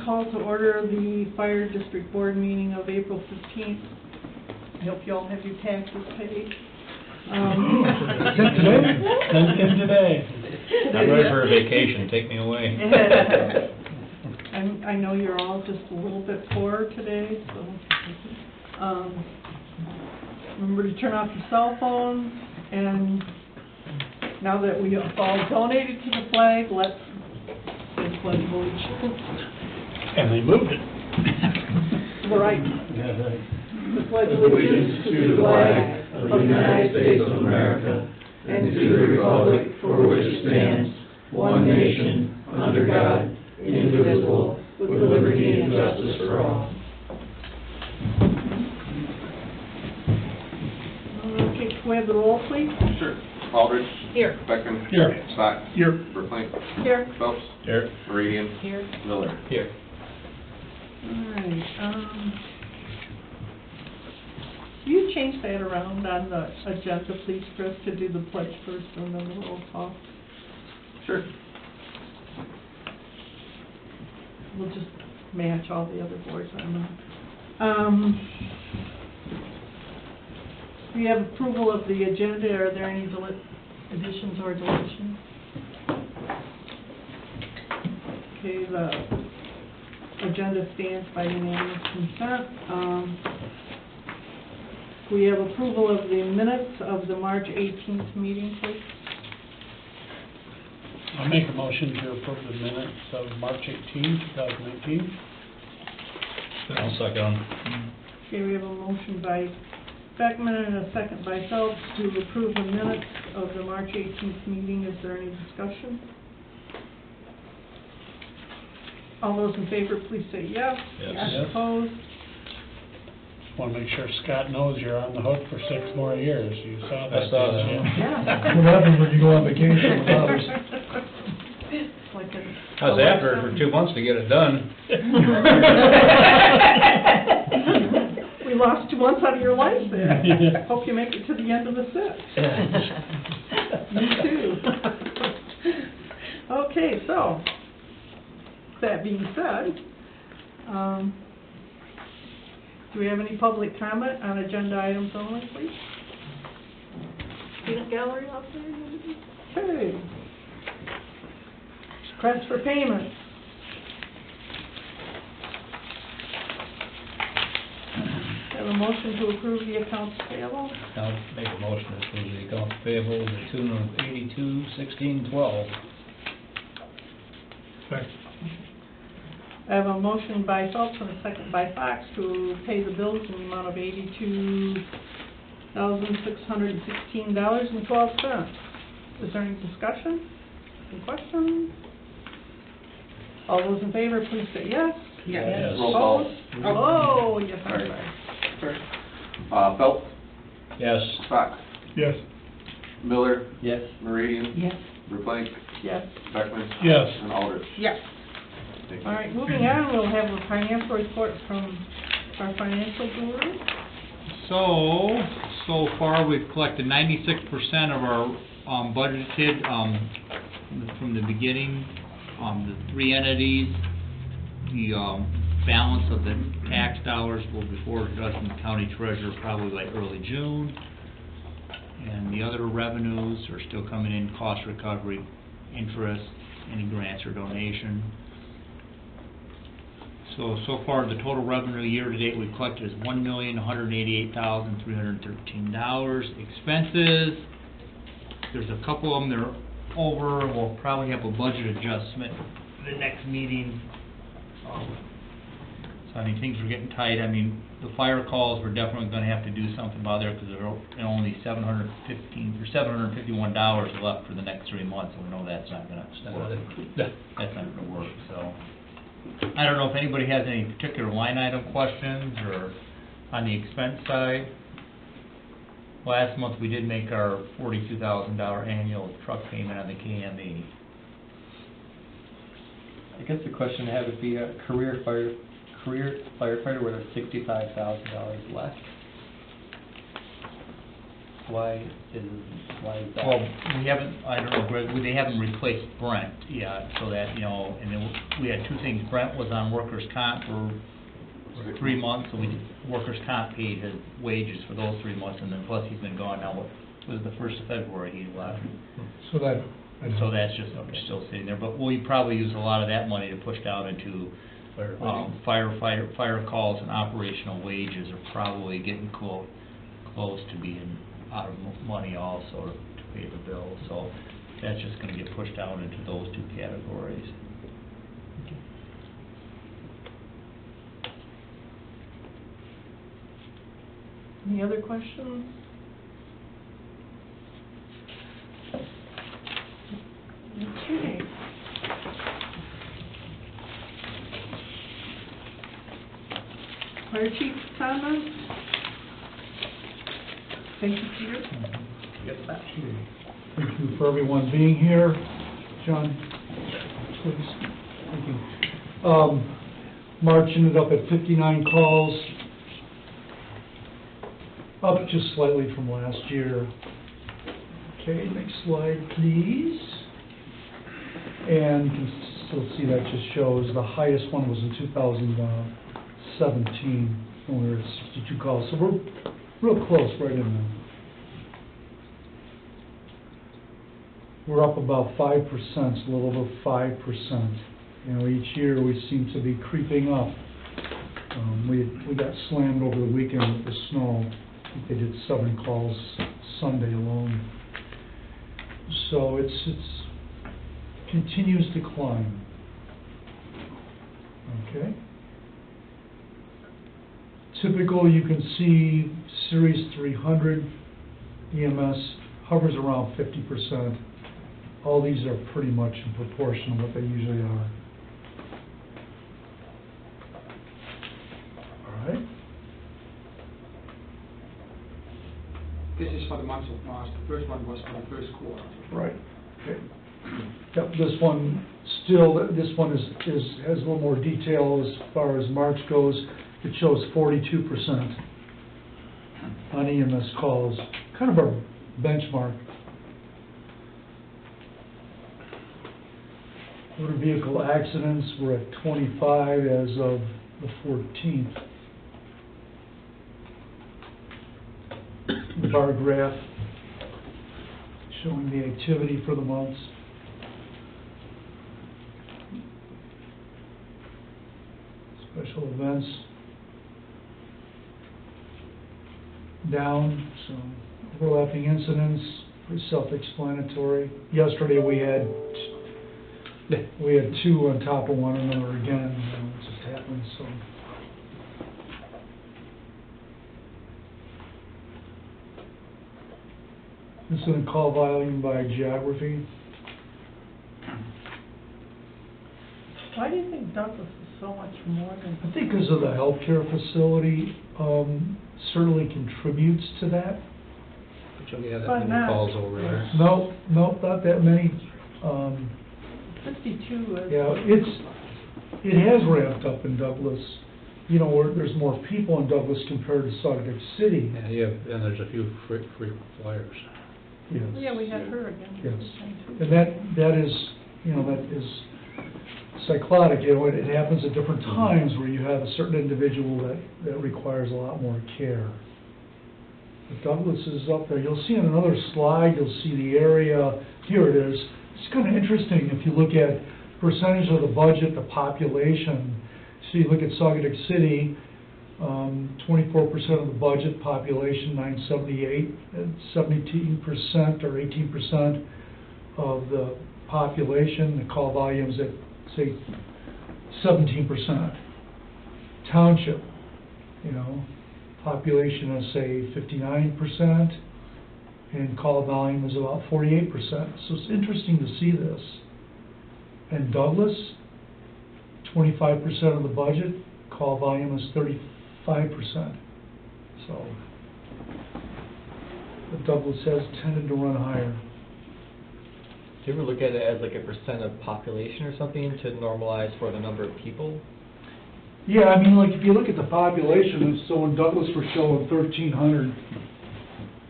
call to order the Fire District Board meeting of April 15th. I hope you all have your taxes paid. Today. I'm ready for a vacation, take me away. I know you're all just a little bit poor today, so remember to turn off your cell phones, and now that we have all donated to the flag, let's say the Pledge of Allegiance. And they moved it. Right. The Pledge of Allegiance to the flag of the United States of America and to the republic for which it stands, one nation, under God, indivisible, with liberty and justice for all. Okay, can we have the roll, please? Sure. Aldridge. Here. Beckman. Here. Stock. Here. Verplank. Here. Phelps. Here. Meridian. Here. Miller. Here. All right, you change that around on the agenda, please, Chris, to do the pledge first and then the roll call. Sure. We'll just match all the other boards on that. We have approval of the agenda. Are there any additions or deletions? Okay, the agenda stands by unanimous consent. We have approval of the minutes of the March 18th meeting, please. I'll make a motion to approve the minutes of March 18, 2019. I'll second. Okay, we have a motion by Beckman and a second by Phelps to approve the minutes of the March 18th meeting. Is there any discussion? All those in favor, please say yes. Yes. Yes. Opposed? Want to make sure Scott knows you're on the hook for 6 more years. You saw that. I saw that. didn't you? Yeah. What happens when you go on vacation with others? It's like I was after it for 2 months to get it done. We lost 2 months out of your life there. Yeah. Hope you make it to the end of the set. Me too. Okay, so, that being said, do we have any public comment on agenda items only, please? Peanut gallery out there? Okay. Request for payments. Have a motion to approve the accounts payable. I'll make a motion to approve the accounts payable to the tune of $82,1612. I have a motion by Phelps and a second by Fox to pay the bills in the amount of $82,616.12. Is there any discussion? Any questions? All those in favor, please say yes. Yes. Roll call. Opposed? Oh, yes, I'm sorry. Sure. Phelps. Yes. Stock. Yes. Miller. Yes. Meridian. Yes. Verplank. Yes. Beckman. Yes. And Aldridge. Yes. Thank you. All right, moving on, we'll have a financial report from our financial guru. So far, we've collected 96% of our budgeted from the beginning. The 3 entities, the balance of the tax dollars will be forwarded to us from the county treasurer probably by early June. And the other revenues are still coming in, cost recovery, interest, any grants or donation. So far, the total revenue year-to-date we've collected is $1,188,313. Expenses, there's a couple of them that are over. We'll probably have a budget adjustment the next meeting. So I mean, things are getting tight. I mean, the fire calls, we're definitely going to have to do something about there because there are only $751 left for the next 3 months, and we know that's not going to work. So I don't know if anybody has any particular line item questions or on the expense side. Last month we did make our $42,000 annual truck payment on the KME. I guess the question I have would be a career firefighter with $65,000 left. Why is that? Well, we haven't, I don't know, Greg, they haven't replaced Brent yet, so that, you know, and then we had two things. Brent was on workers' comp for 3 months, so workers' comp paid his wages for those 3 months, and then plus he's been gone now, was the 1st of February he left. So that, So that's just still sitting there, but we probably use a lot of that money to push down into fire calls and operational wages are probably getting close to being out of money also to pay the bills, so that's just gonna get pushed down into those two categories. Any other questions? Okay. Fire chief comments? Thank you, Peter. Get that. thank you for everyone being here. John, please. Thank you. March ended up at 59 calls, up just slightly from last year. Okay, next slide, please. And you can still see that just shows the highest one was in 2017, when we were at 62 calls. So we're real close, right in there. We're up about 5%, a little over 5%. You know, each year we seem to be creeping up. We got slammed over the weekend with the snow. I think they did 7 calls Sunday alone. So it's continues to climb. Okay. Typical, you can see Series 300 EMS hovers around 50%. All these are pretty much in proportion to what they usually are. All right. This is for the month of March. The first one was for the first quarter. Right. Okay. Yep, this one has a little more detail as far as March goes. It shows 42% on EMS calls, kind of our benchmark. Motor vehicle accidents were at 25 as of the 14th. The bar graph showing the activity for the months. Special events down, so overlapping incidents, pretty self-explanatory. Yesterday we had 2 on top of one another again, it just happened, so. This is a call volume by geography. Why do you think Douglas is so much more than? I think because of the healthcare facility, certainly contributes to that. But you'll get But that many not- calls over there. No, not that many. 52 is. Yeah, it has ramped up in Douglas. You know, where there's more people in Douglas compared to Saugatuck City. Yeah, and there's a few frequent flyers. Yes. Yeah, we had her again. Yes. And that is, you know, that is cyclotic. You know, it happens at different times where you have a certain individual that requires a lot more care. But Douglas is up there. You'll see on another slide, you'll see the area. Here it is. It's kind of interesting if you look at percentage of the budget, the population. So you look at Saugatuck City, 24% of the budget, population 978, and 17% or 18% of the population, the call volumes at, say, 17%. Township, you know, population of, say, 59%, and call volume is about 48%. So it's interesting to see this. And Douglas, 25% of the budget, call volume is 35%. So, but Douglas has tended to run higher. Do you ever look at it as like a percent of population or something to normalize for the number of people? Yeah, I mean, like, if you look at the population, so in Douglas, we're showing 1,300.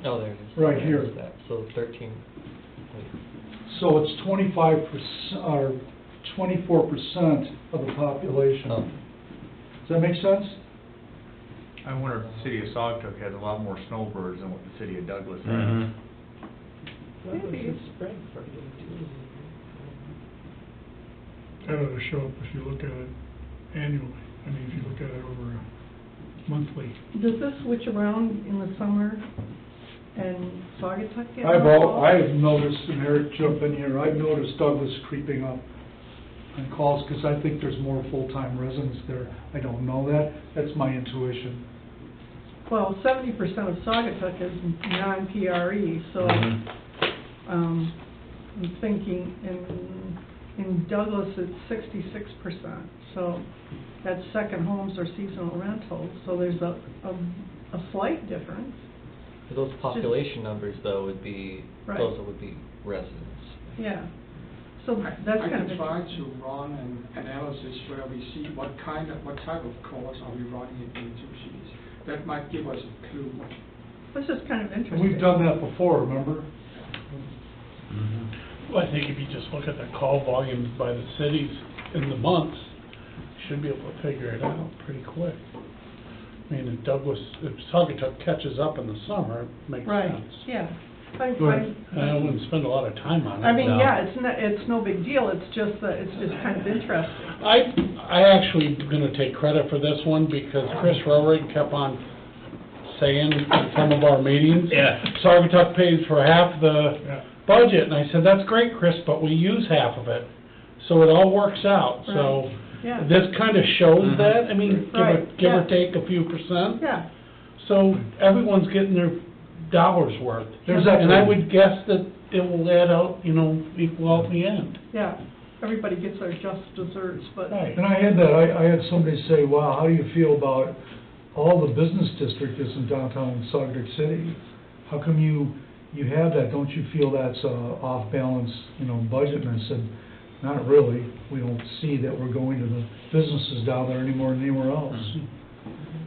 Oh, there it is. Right here. There's that. So 13. So it's 25%, or 24% of the population. Oh. Does that make sense? I wonder if the city of Saugatuck has a lot more snowbirds than what the city of Douglas has. Mhm. That ought to show up if you look at it annually. I mean, if you look at it over a monthly. Does this switch around in the summer and Saugatuck get more calls? I've noticed, and Eric, jump in here, I've noticed Douglas creeping up on calls, because I think there's more full-time residents there. I don't know that, that's my intuition. Well, 70% of Saugatuck is non-PRE, so, Mhm. I'm thinking in Douglas, it's 66%. So that's second homes or seasonal rentals, so there's a slight difference. Those population numbers, though, would be, Right. those would be residents. Yeah. So that's I kind can of try interesting. to run an analysis where we see what type of calls are we running in the two cities. That might give us a clue. This is kind of And interesting. we've done that before, remember? Well, I think if you just look at the call volumes by the cities in the months, you should be able to figure it out pretty quick. I mean, if Saugatuck catches up in the summer, it makes Right, sense. yeah. Good. I wouldn't spend a lot of time on it. I mean, No. yeah, it's no big deal, it's just that, it's just kind of interesting. I actually gonna take credit for this one because Chris Rowerig kept on saying in some of our meetings, Yeah. Saugatuck pays for half the budget, and I said, that's great, Chris, but we use half of it, so it all works out, so Yeah, this kinda shows that, I mean, Right, give or yeah. take a few percent, yeah, so everyone's getting their dollars worth. There's that- And I would guess that it will add out, equal out in the end. yeah. Everybody gets their just desserts, but. Right. And I had that, I had somebody say, wow, how do you feel about all the business district is in downtown Saugatuck City? How come you have that? Don't you feel that's a off-balance, budget? And I said, not really. We don't see that we're going to the businesses down there any more than anywhere else.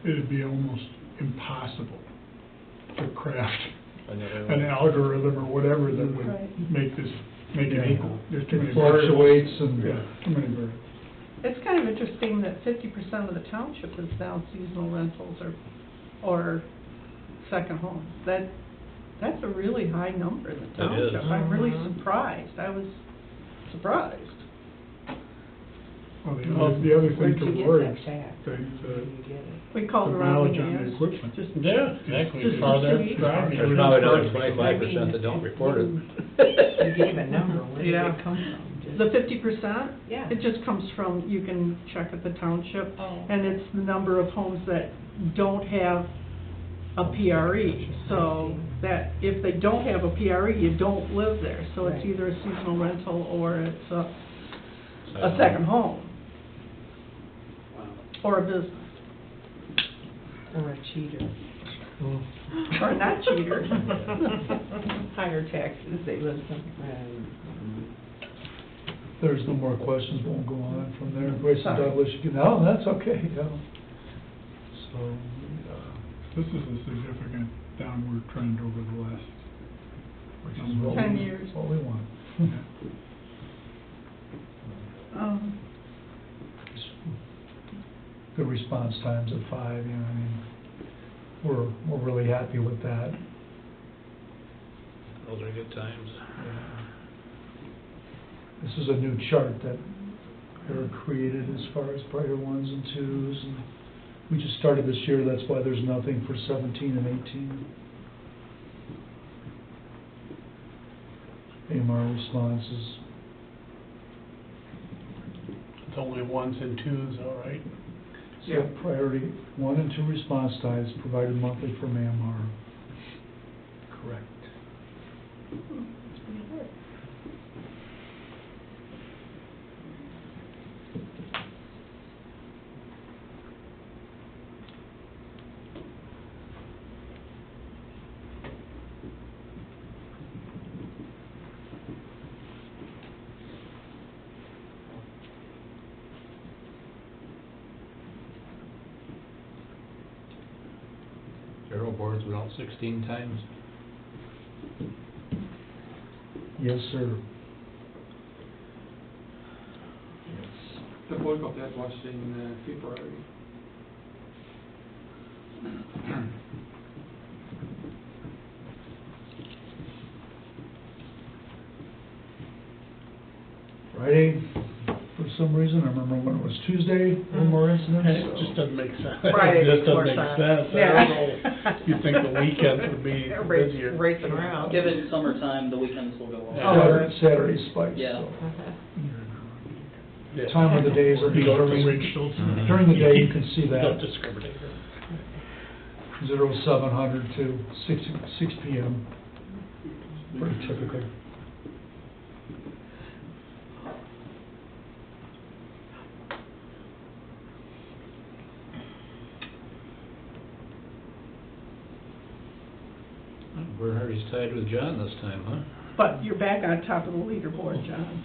It'd be almost impossible to craft Another an one. algorithm or whatever that would Right. make it Yeah. equal. There's too many It fluctuates and. variables. Yeah, too many variables. It's kind of interesting that 50% of the township is now seasonal rentals or second homes. That's a really high number in the It is. township. I'm really surprised. I was surprised. Well, the other thing to worry, We called the around mileage and on the asked. equipment. Just- Yeah, exactly, just the farther to see. it's driving. There's probably another 25% that don't report it. You gave a number, where did Yeah. it come from? Just- The 50%? Yeah. It just comes from, you can check at the township, Oh. and it's the number of homes that don't have a PRE. So that, if they don't have a PRE, you don't live there. So it's Right. either a seasonal rental or it's a second home. Or a business, Or a cheater. or a not cheater. Higher taxes, they live There's no more questions, won't go on from there. Grace and Sorry. Douglas, you can, no, that's okay, yeah. So, This is a significant downward trend over the last which is what 10 we- years. What we want. Good response times at 5, we're really happy with that. Those are good times. This is a new chart that Eric created as far as prior 1s and 2s, and we just started this year, that's why there's nothing for 17 and 18. AMR responses. It's only 1s and 2s, all right? So priority 1 and 2 response times provided monthly from AMR. Correct. Zero boards went out 16 times. Yes, sir. The bulk of that was in February. Friday, for some reason, I remember when it was Tuesday, a little more incidents. It just doesn't make sense. Friday It just makes more doesn't make sense. sense. I don't know. You'd think the weekends would be Everybody's busier. racing around. Given summertime, the weekends will go off. Saturday spikes, Yeah. so. Yeah. Time of the days are You go to during, Ridgefield. during the day, you can see Don't that, discriminate. 0700 to 6 PM, pretty typical. Bernhardt's tied with John this time, huh? But you're back on top of the leaderboard, John,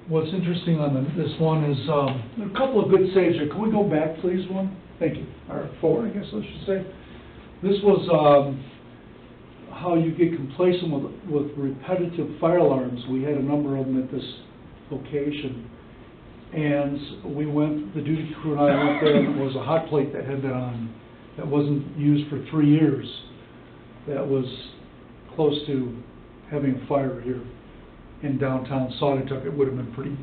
What's interesting on this one is, there are a couple of good saves here. Can we go back, please, one? Thank you. Or forward, I guess I should say. This was, how you get complacent with repetitive fire alarms. We had a number of them at this location. And we went, the duty crew and I went there, and it was a hot plate that had been on, that wasn't used for 3 years. That was close to having a fire here in downtown Saugatuck. It would have been pretty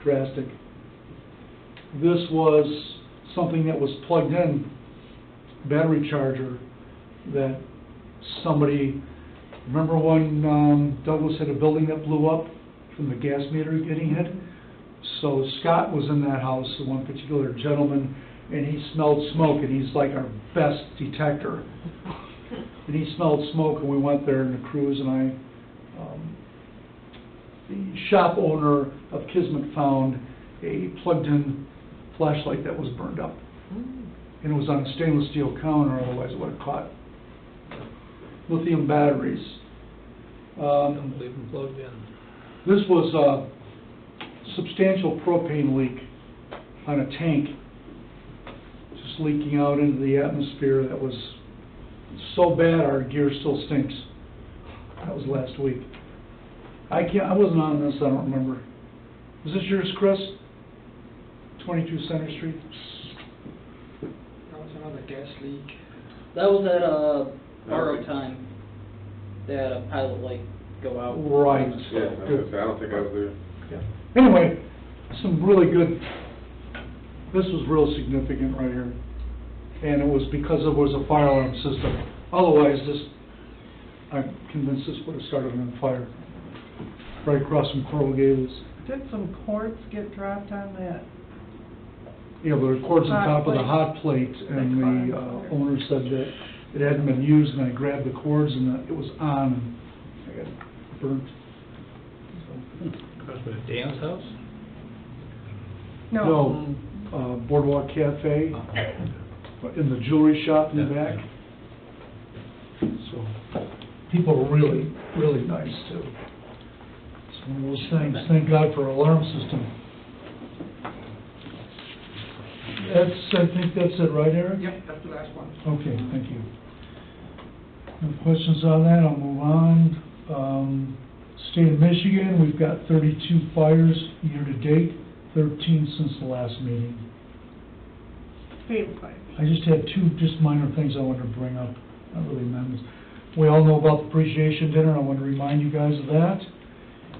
drastic. This was something that was plugged in, battery charger, that somebody, remember when Douglas had a building that blew up from the gas meter getting hit? So Scott was in that house, the one particular gentleman, and he smelled smoke, and he's like our best detector. And he smelled smoke, and we went there, and the crews and I, the shop owner of Kismet found a plugged-in flashlight that was burned up. And it was on a stainless steel counter, otherwise it would have caught. Lithium batteries. Don't leave them plugged in. This was a substantial propane leak on a tank, just leaking out into the atmosphere. That was so bad our gear still stinks. That was last week. I wasn't on this, I don't remember. Was this yours, Chris? 22 Center Street? That was another gas leak. That was at, borrowed time. They had a pilot light go out. Right. Yeah, I don't think I was there. Yeah. Anyway, some really good, this was real significant right here. And it was because it was a fire alarm system. Otherwise, I'm convinced this would have started on fire. Right across from Coral Gables. Did some cords get dropped on that? Yeah, but the cord's on Hot top of the plate. hot plate, and the owner said that it hadn't been used, and I grabbed the cords, and it was on, and I got burnt. So. Across by Dan's house? No, Boardwalk Cafe, in the jewelry shop in the back. So, people are really, really nice, too. It's one of those things, thank God for alarm system. I think that's it, right, Eric? Yep, that's the last one. Okay, thank you. No questions on that, I'll move on. State of Michigan, we've got 32 fires year-to-date, 13 since the last meeting. Field fire. I just had two just minor things I wanted to bring up, not really amendments. We all know about the appreciation dinner, I want to remind you guys of that.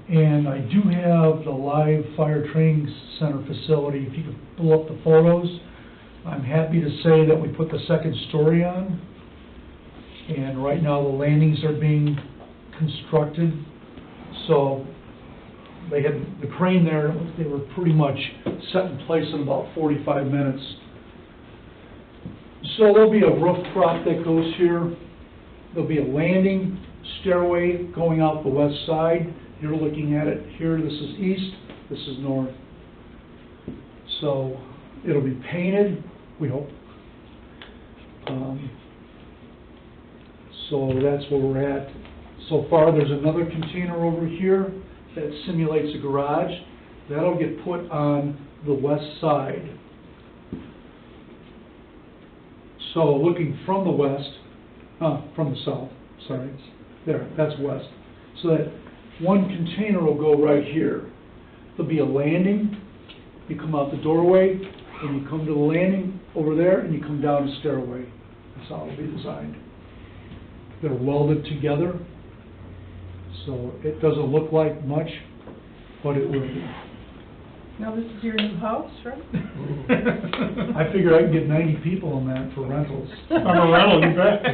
And I do have the live fire training center facility, if you could pull up the photos. I'm happy to say that we put the second story on. And right now the landings are being constructed. So they had the crane there, they were pretty much set in place in about 45 minutes. So there'll be a roof prop that goes here. There'll be a landing stairway going out the west side. You're looking at it here, this is east, this is north. So it'll be painted, we hope. So that's where we're at. So far, there's another container over here that simulates a garage. That'll get put on the west side. So looking from the west, from the south, sorry, there, that's west. So that one container will go right here. There'll be a landing, you come out the doorway, and you come to the landing over there, and you come down the stairway. That's how it'll be designed. They're welded together, so it doesn't look like much, but it will be. Now, this is your new house, right? I figure I can get 90 people in that for rentals. I'm a rental, you bet.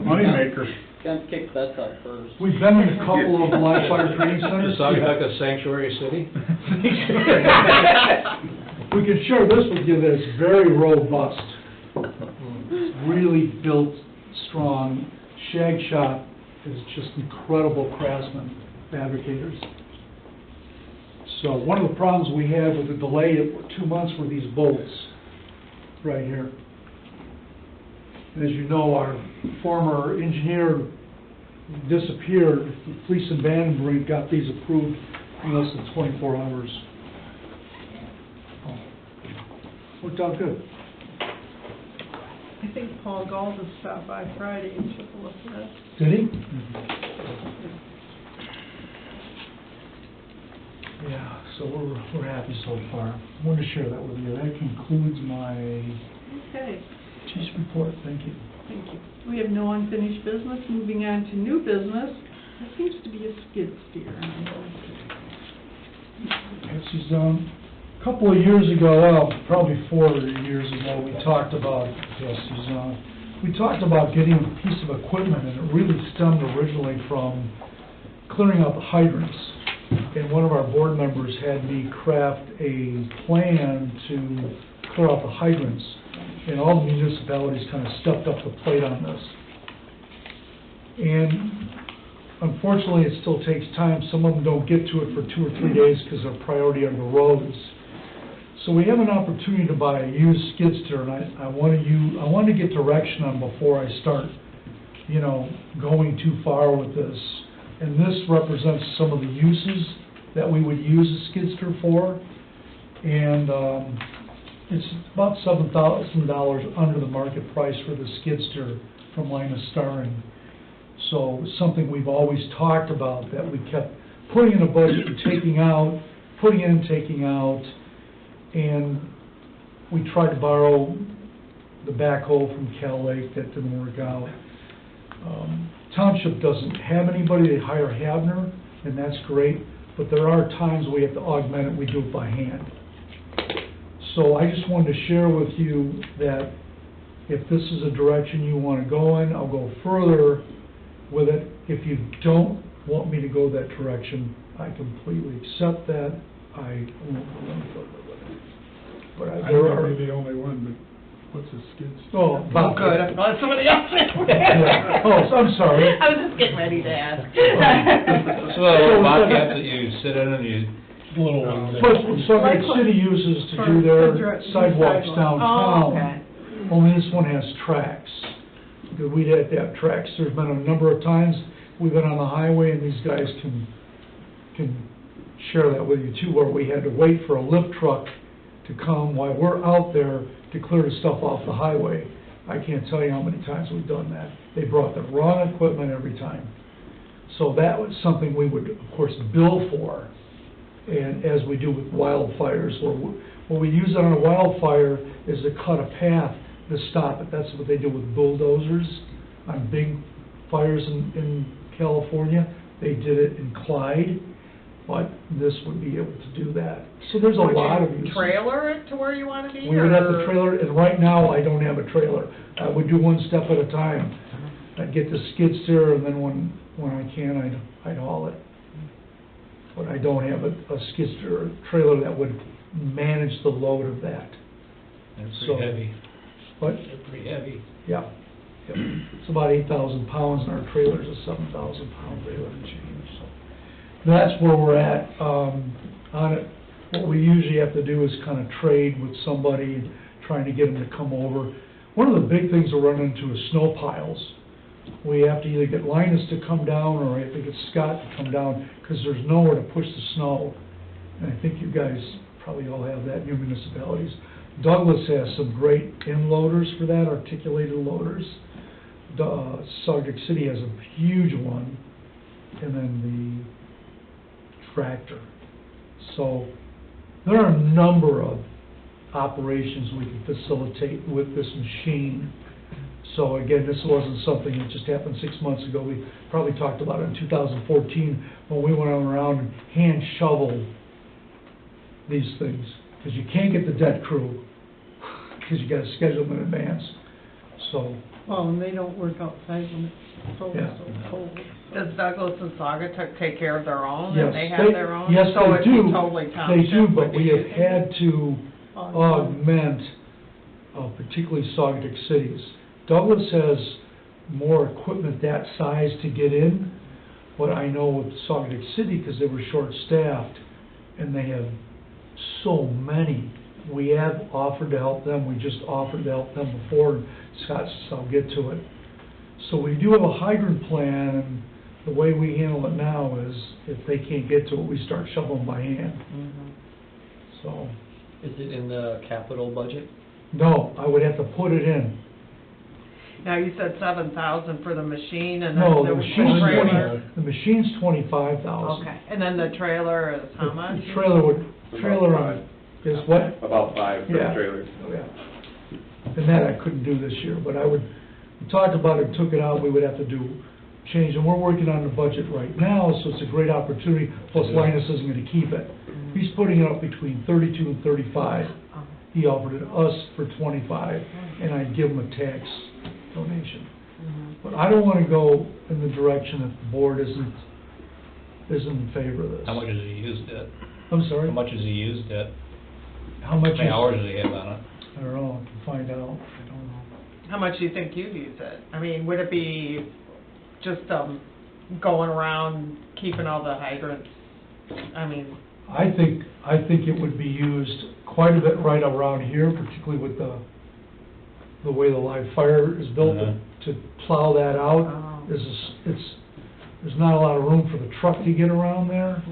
Moneymaker. Got to kick Beth out first. We've been in a couple of live fire training centers. Is Saugatuck a sanctuary city? We can share this with you, that it's very robust. It's really built strong. Shag Shop is just incredible craftsmen, fabricators. So one of the problems we had with the delay of 2 months were these bolts right here. And as you know, our former engineer disappeared. Police and Vandenbrink got these approved in less than 24 hours. Worked out good. I think Paul Galda stopped by Friday and took a look at it. Did he? Yeah, so we're happy so far. I wanted to share that with you. That concludes my Okay, chief's report. Thank you. thank you. We have no unfinished business. Moving on to new business. There seems to be a skid steer on Betsy's done. A couple of years ago, well, probably 4 years ago, we talked about getting a piece of equipment, and it really stemmed originally from clearing out the hydrants. And one of our board members had me craft a plan to clear out the hydrants. And all the municipalities kind of stepped up the plate on this. And unfortunately, it still takes time. Some of them don't get to it for 2 or 3 days because their priority are the roads. So we have an opportunity to buy a used skid steer, and I want to get direction on before I start, going too far with this. And this represents some of the uses that we would use a skid steer for. And it's about $7,000 under the market price for the skid steer from Linus Staring. So it's something we've always talked about, that we kept putting in a budget and taking out, putting in and taking out. And we tried to borrow the backhoe from Cal Lake. That didn't work out. Township doesn't have anybody. They hire Havner, and that's great. But there are times we have to augment it. We do it by hand. So I just wanted to share with you that if this is a direction you want to go in, I'll go further with it. If you don't want me to go that direction, I completely accept that. I won't go any further with it. But I there might are... be the only one, but what's a skid steer? Oh, Bob. Good, I'm glad somebody else. Yeah. Oh, so I'm sorry. I was just getting ready to ask. So the bobcat that you sit in and you... Little ones. But Summit City uses to do their sidewalks downtown. Oh, okay. Only this one has tracks. Because we'd have to have tracks. There's been a number of times we've been on the highway, and these guys can share that with you too, where we had to wait for a lift truck to come while we're out there to clear the stuff off the highway. I can't tell you how many times we've done that. They brought the wrong equipment every time. So that was something we would, of course, bill for. And as we do with wildfires, what we use on a wildfire is to cut a path to stop it. That's what they do with bulldozers on big fires in California. They did it in Clyde, but this would be able to do that. So there's a lot of uses. Trailer it to where you want to be? We would have to trailer it, and right now I don't have a trailer. I would do one step at a time. I'd get the skid steer, and then when I can, I'd haul it. But I don't have a skid steer or trailer that would manage the load of that. They're So- pretty heavy. But, They're pretty heavy. yeah, yep. It's about 8,000 pounds, and our trailer's a 7,000-pound trailer and change, so. That's where we're at, on it. What we usually have to do is kind of trade with somebody, and trying to get them to come over. One of the big things we're running into is snow piles. We have to either get Linus to come down, or we have to get Scott to come down, because there's nowhere to push the snow. And I think you guys probably all have that in your municipalities. Douglas has some great in loaders for that, articulated loaders. Sagatuck City has a huge one, and then the tractor. So there are a number of operations we can facilitate with this machine. So again, this wasn't something that just happened 6 months ago. We probably talked about it in 2014 when we went around and hand shoveled these things. Because you can't get the debt crew, because you gotta schedule them in advance. So, Well, and they don't work outside when it's so cold. Does Douglas and Sagatuck take care of their own, yes, and they have their own? yes, So they it'd be do. totally They township do, would but be we have using had it? to augment, particularly Sagatuck cities. Douglas has more equipment that size to get in, but I know with Sagatuck City, because they were short-staffed, and they have so many, we have offered to help them, we just offered to help them before, and Scott says, I'll get to it. So we do have a hydrant plan, and the way we handle it now is, if they can't get to it, we start shoveling by hand. So, Is it in the capital budget? no, I would have to put it in. Now, you said 7,000 for the machine, and then No, there the was machine's the trailer? 20, the machine's 25,000. Okay, and then the trailer is how much? The trailer on, is what? About 5 for the Yeah. trailer. Oh, yeah. And that I couldn't do this year, but I would, we talked about it, took it out, we would have to do, change, and we're working on the budget right now, so it's a great opportunity, plus Linus isn't gonna keep it. He's putting it up between 32 and 35. He offered it us for 25, and I'd give him a tax donation. But I don't wanna go in the direction if the board isn't in favor of this. How much has he used it? I'm sorry? How much has he used it? How much How many is- hours does he have on it? I don't know, I can find out, I don't know. How much do you think you'd use it? I mean, would it be just, going around keeping all the hydrants? I mean, I think it would be used quite a bit right around here, particularly with the way the live fire is built, to plow that out. Oh. There's not a lot of room for the truck to get around there.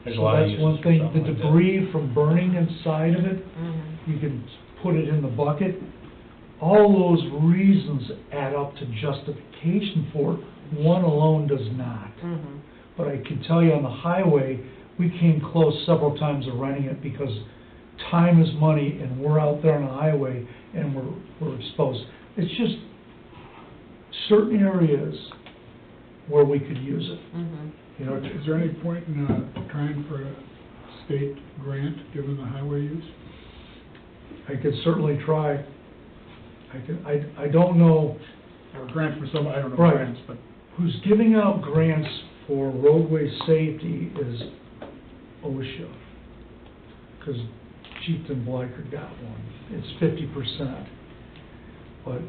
There's a So lot of that's uses one for thing. something The like that. debris from burning inside of it, you can put it in the bucket. All those reasons add up to justification for it. One alone does not. But I can tell you on the highway, we came close several times of renting it because time is money, and we're out there on the highway and we're exposed. It's just certain areas where we could use it. You know, Is there any point in trying for a state grant, given the highway use? I could certainly try. I don't know Or grant for some, I don't know, Right. grants, but who's giving out grants for roadway safety is OSHA. Because Chieftain Blyker got one. It's 50%. But,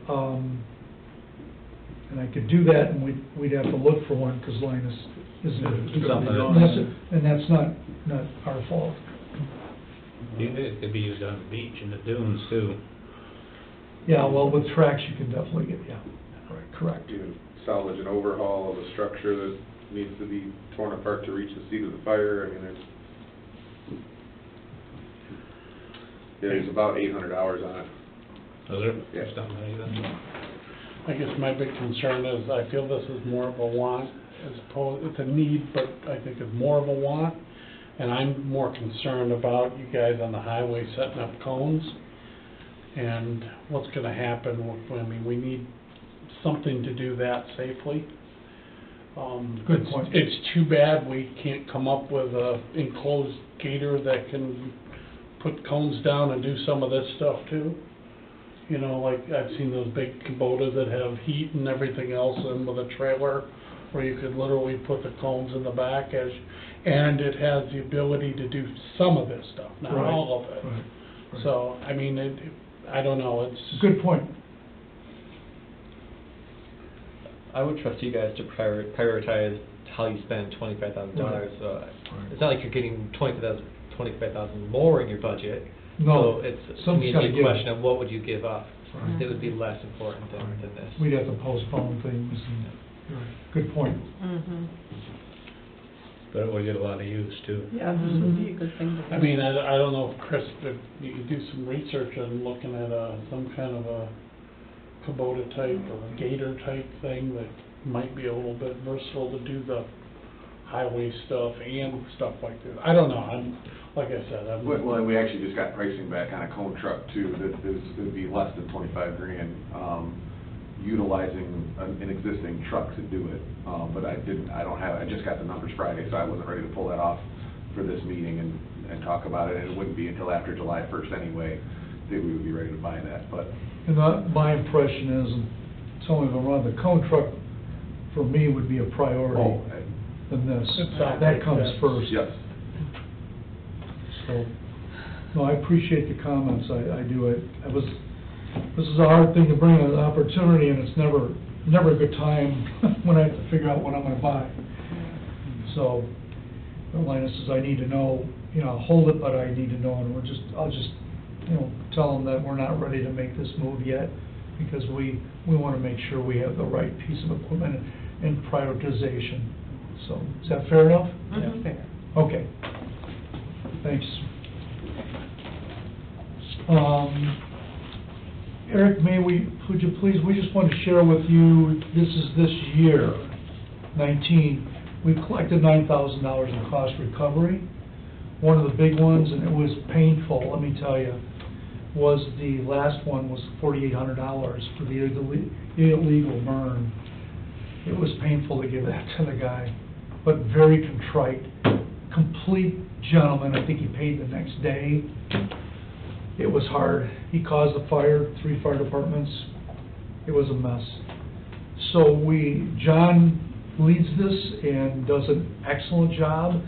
and I could do that, and we'd have to look for one, because Linus isn't. And that's not our fault. It could be used on the beach and the dunes too. Yeah, well, with tracks, you can definitely get, yeah, right, correct. You can salvage an overhaul of a structure that needs to be torn apart to reach the seat of the fire. I mean, there's about 800 hours on it. Is there? Yeah. It's not many then. I guess my big concern is I feel this is more of a want as opposed, it's a need, but I think it's more of a want. And I'm more concerned about you guys on the highway setting up cones and what's gonna happen. I mean, we need something to do that safely. Good point. It's too bad we can't come up with a enclosed gator that can put cones down and do some of this stuff too. You know, like I've seen those big Kubota that have heat and everything else in with a trailer where you could literally put the cones in the back and it has the ability to do some of this stuff, not Right. all of it. Right. So, I mean, I don't know, it's. Good point. I would trust you guys to prioritize how you spend $25,000. It's not like you're getting $25,000 more in your budget. No, So it's, to something's me, gotta it's a give. question of what would you give up? Right. It would be less important than this. We'd have to postpone things, and, good point. But it would get a lot of use too. Yeah, this would be a good thing to do. I mean, I don't know if Chris, if you could do some research on looking at some kind of a Kubota type or a Gator type thing that might be a little bit versatile to do the highway stuff and stuff like that. I don't know, like I said, Well, we actually just got pricing back on a cone truck too, that'd be less than 25 grand, utilizing an existing truck to do it. But I just got the numbers Friday, so I wasn't ready to pull that off for this meeting and talk about it, and it wouldn't be until after July 1st anyway that we would be ready to buy that, but. And my impression is, and tell me if I'm wrong, the cone truck for me would be a priority than this. That comes first. Yes. So, no, I appreciate the comments, I do. This is a hard thing to bring an opportunity, and it's never a good time when I have to figure out what I'm gonna buy. So, Linus says I need to know, I'll hold it, but I need to know, and I'll just, tell them that we're not ready to make this move yet, because we wanna make sure we have the right piece of equipment and prioritization. So, is that fair enough? Mhm. Fair. Okay. Thanks. Eric, would you please, we just want to share with you, this year, 19, we've collected $9,000 in cost recovery. One of the big ones, and it was painful, let me tell you, was the last one was $4,800 for the illegal burn. It was painful to give that to the guy, but very contrite, complete gentleman. I think he paid the next day. It was hard. He caused the fire, 3 fire departments. It was a mess. So John leads this and does an excellent job.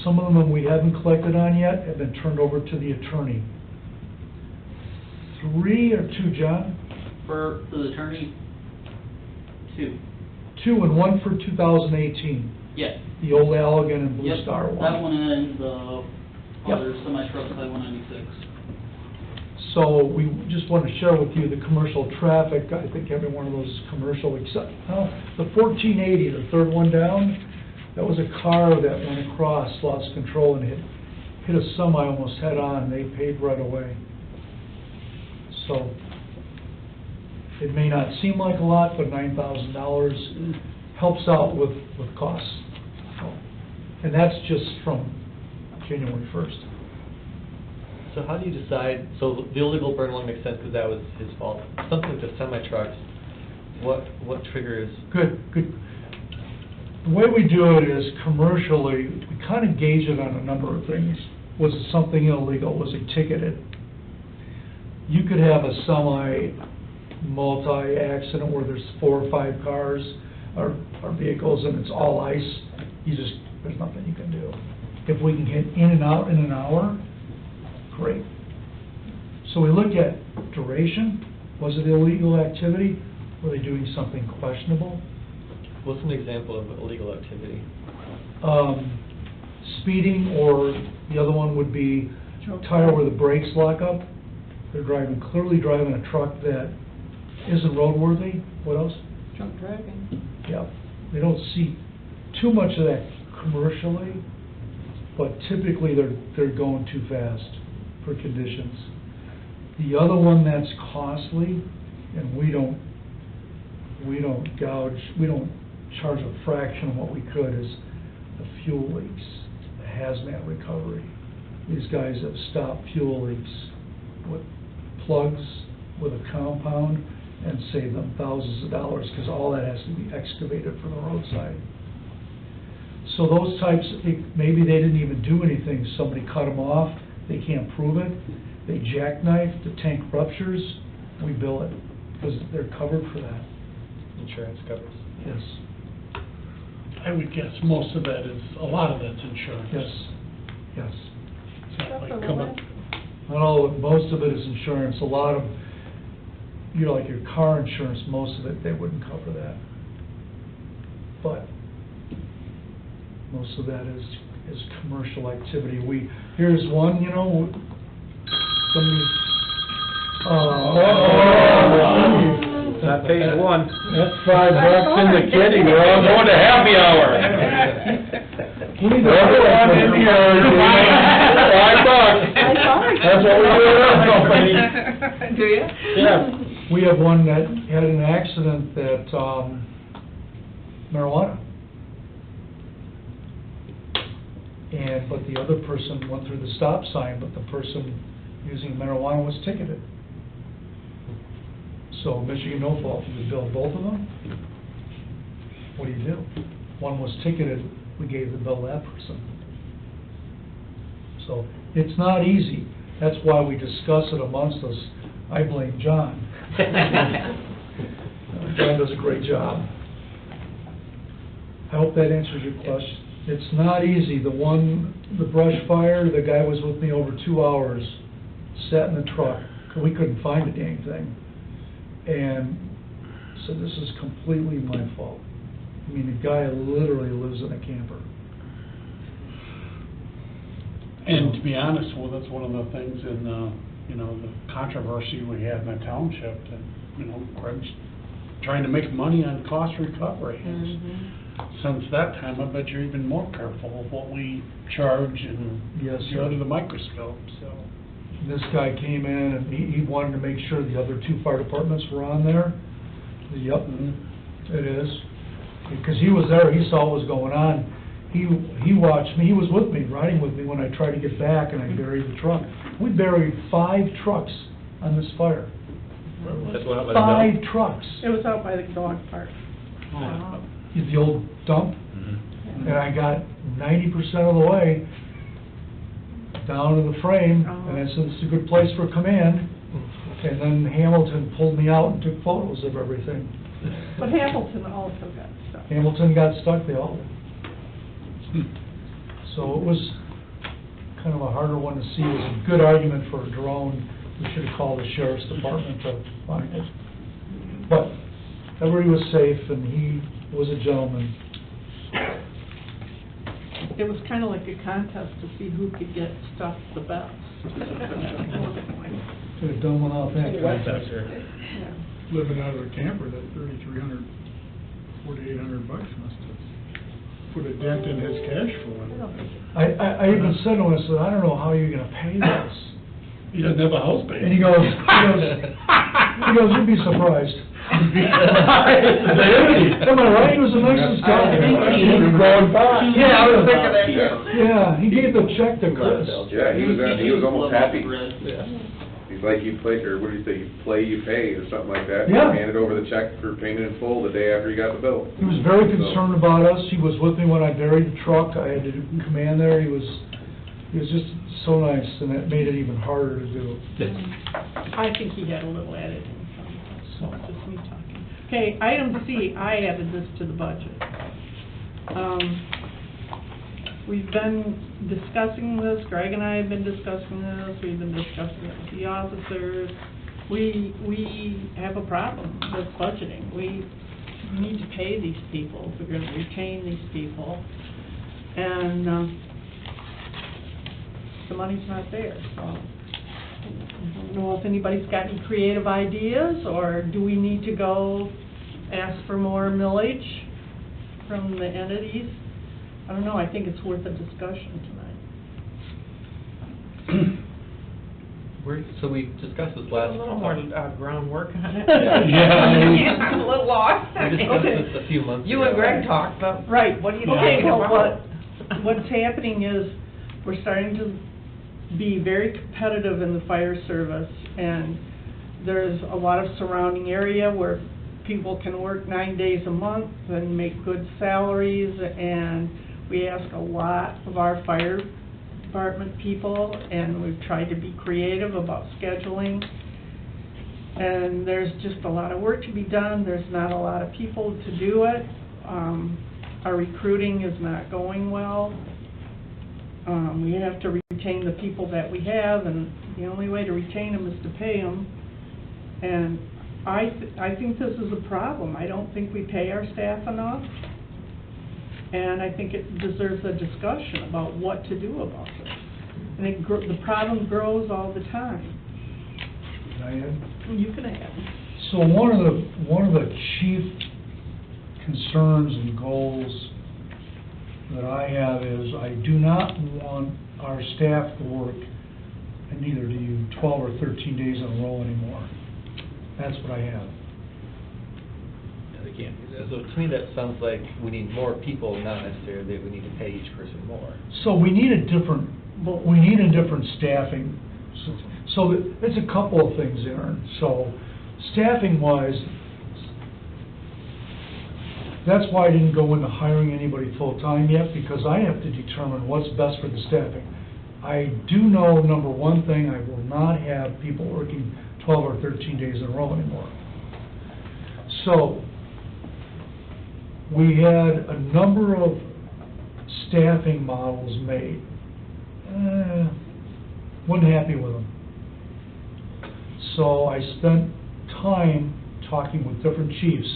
Some of them we haven't collected on yet have been turned over to the attorney. 3 or 2, John? For the attorney, 2. 2 and 1 for 2018. Yes. The old Allegan and Blue Yep, Star one. that one and the Yep. other semi-truck, side 196. So we just want to share with you the commercial traffic. I think every one of those is commercial except, the 1480, the third one down, that was a car that went across, lost control and hit a semi almost head on. They paid right away. So it may not seem like a lot, but $9,000 helps out with costs. So, and that's just from January 1st. So how do you decide, so the illegal burn one makes sense because that was his fault. Something with the semi-trucks, what triggers? Good. The way we do it is commercially, we kind of gauge it on a number of things. Was it something illegal? Was it ticketed? You could have a multi-accident where there's 4 or 5 cars or vehicles and it's all ice. There's nothing you can do. If we can get in and out in an hour, great. So we look at duration. Was it illegal activity? Were they doing something questionable? What's an example of illegal activity? Speeding, or the other one would be tire where the brakes lock up. They're clearly driving a truck that isn't roadworthy. What else? Drunk driving. Yeah. We don't see too much of that commercially, but typically they're going too fast for conditions. The other one that's costly, and we don't charge a fraction of what we could, is the fuel leaks, the hazmat recovery. These guys have stopped fuel leaks with plugs, with a compound, and saved them thousands of dollars because all that has to be excavated from the roadside. So those types, maybe they didn't even do anything. Somebody cut them off. They can't prove it. They jackknife, the tank ruptures. We bill it because they're covered for that. Insurance covers. Yes. I would guess most of that is, a lot of that's insurance. Yes. It's not like Except for coming, Most of it is insurance. A lot of, like your car insurance, most of it, they wouldn't cover that. But most of that is commercial activity. Here's one, somebody. Not page 1. That's $5 in the kitty, we're all going to happy hour. Everyone in here, $5. That's what we do in our company. Do you? Yeah. We have one that had an accident that, marijuana. But the other person went through the stop sign, but the person using marijuana was ticketed. So Michigan no fault, do you bill both of them? What do you do? One was ticketed, we gave the bill to that person. So it's not easy. That's why we discuss it amongst us. I blame John. John does a great job. I hope that answers your question. It's not easy. The brush fire, the guy was with me over 2 hours, sat in the truck, 'cause we couldn't find a dang thing. And said, this is completely my fault. I mean, the guy literally lives in a camper. And to be honest, well, that's one of the things in, the controversy we had in the township, that, Craig's trying to make money on cost recovery. Since that time, I bet you're even more careful of what we charge and Yes, go sir. to the microscope, so. This guy came in and he wanted to make sure the other 2 fire departments were on there. Yep, it is. Because he was there, he saw what was going on. He watched me, he was with me, riding with me when I tried to get back and I buried the truck. We buried 5 trucks on this fire. That's what happened. 5 trucks. It was out by the dog park. The old dump. And I got 90% of the way down to the frame, and I said, this is a good place for a command. And then Hamilton pulled me out and took photos of everything. But Hamilton also got stuck. Hamilton got stuck, they all did. So it was kind of a harder one to see. It was a good argument for a drone. We should have called the sheriff's department to find it. But everybody was safe, and he was a gentleman. It was kind of like a contest to see who could get stuck the best. Could have done without that contest. Yeah. Living out of a camper, that $3,300, $4,800 must have put a dent in his cash flow. I even said to him, I said, I don't know how you're gonna pay this. He doesn't have a house payment. And he goes, you'd be surprised. Am I right? He was the nicest guy. Yeah, I was thinking that too. Yeah, he gave the check to Chris. Yeah, he was almost happy. Yeah. He's like, you play, or what do you say, you play, you pay, or something like that. Yeah. He handed over the check for payment in full the day after he got the bill. He was very concerned about us. He was with me when I buried the truck. I had to do command there. He was just so nice, and that made it even harder to do. I think he had a little editing, so it's just me talking. Okay, item C, I added this to the budget. We've been discussing this, Greg and I have been discussing this, we've been discussing it with the officers. We have a problem with budgeting. We need to pay these people if we're gonna retain these people. And, the money's not there, so. I don't know if anybody's got any creative ideas, or do we need to go ask for more millage from the entities? I don't know, I think it's worth a discussion tonight. So we discussed this last. A little more groundwork on it. Yeah. I'm a little lost. We discussed this a few months ago. You and Greg talked, but Right. what do you Okay, think? well, what's happening is, we're starting to be very competitive in the fire service, and there's a lot of surrounding area where people can work 9 days a month and make good salaries, and we ask a lot of our fire department people, and we've tried to be creative about scheduling. And there's just a lot of work to be done. There's not a lot of people to do it. Our recruiting is not going well. We have to retain the people that we have, and the only way to retain them is to pay them. And I think this is a problem. I don't think we pay our staff enough. And I think it deserves a discussion about what to do about it. And the problem grows all the time. Can I add? You can add. So one of the chief concerns and goals that I have is I do not want our staff to work, and neither do you, 12 or 13 days in a row anymore. That's what I have. Yeah, they can't do that. So to me, that sounds like we need more people, not necessarily that we need to pay each person more. So we need a different staffing. So it's a couple of things, Aaron. So staffing wise, that's why I didn't go into hiring anybody full-time yet, because I have to determine what's best for the staffing. I do know, number one thing, I will not have people working 12 or 13 days in a row anymore. So we had a number of staffing models made. Wasn't happy with them. So I spent time talking with different chiefs.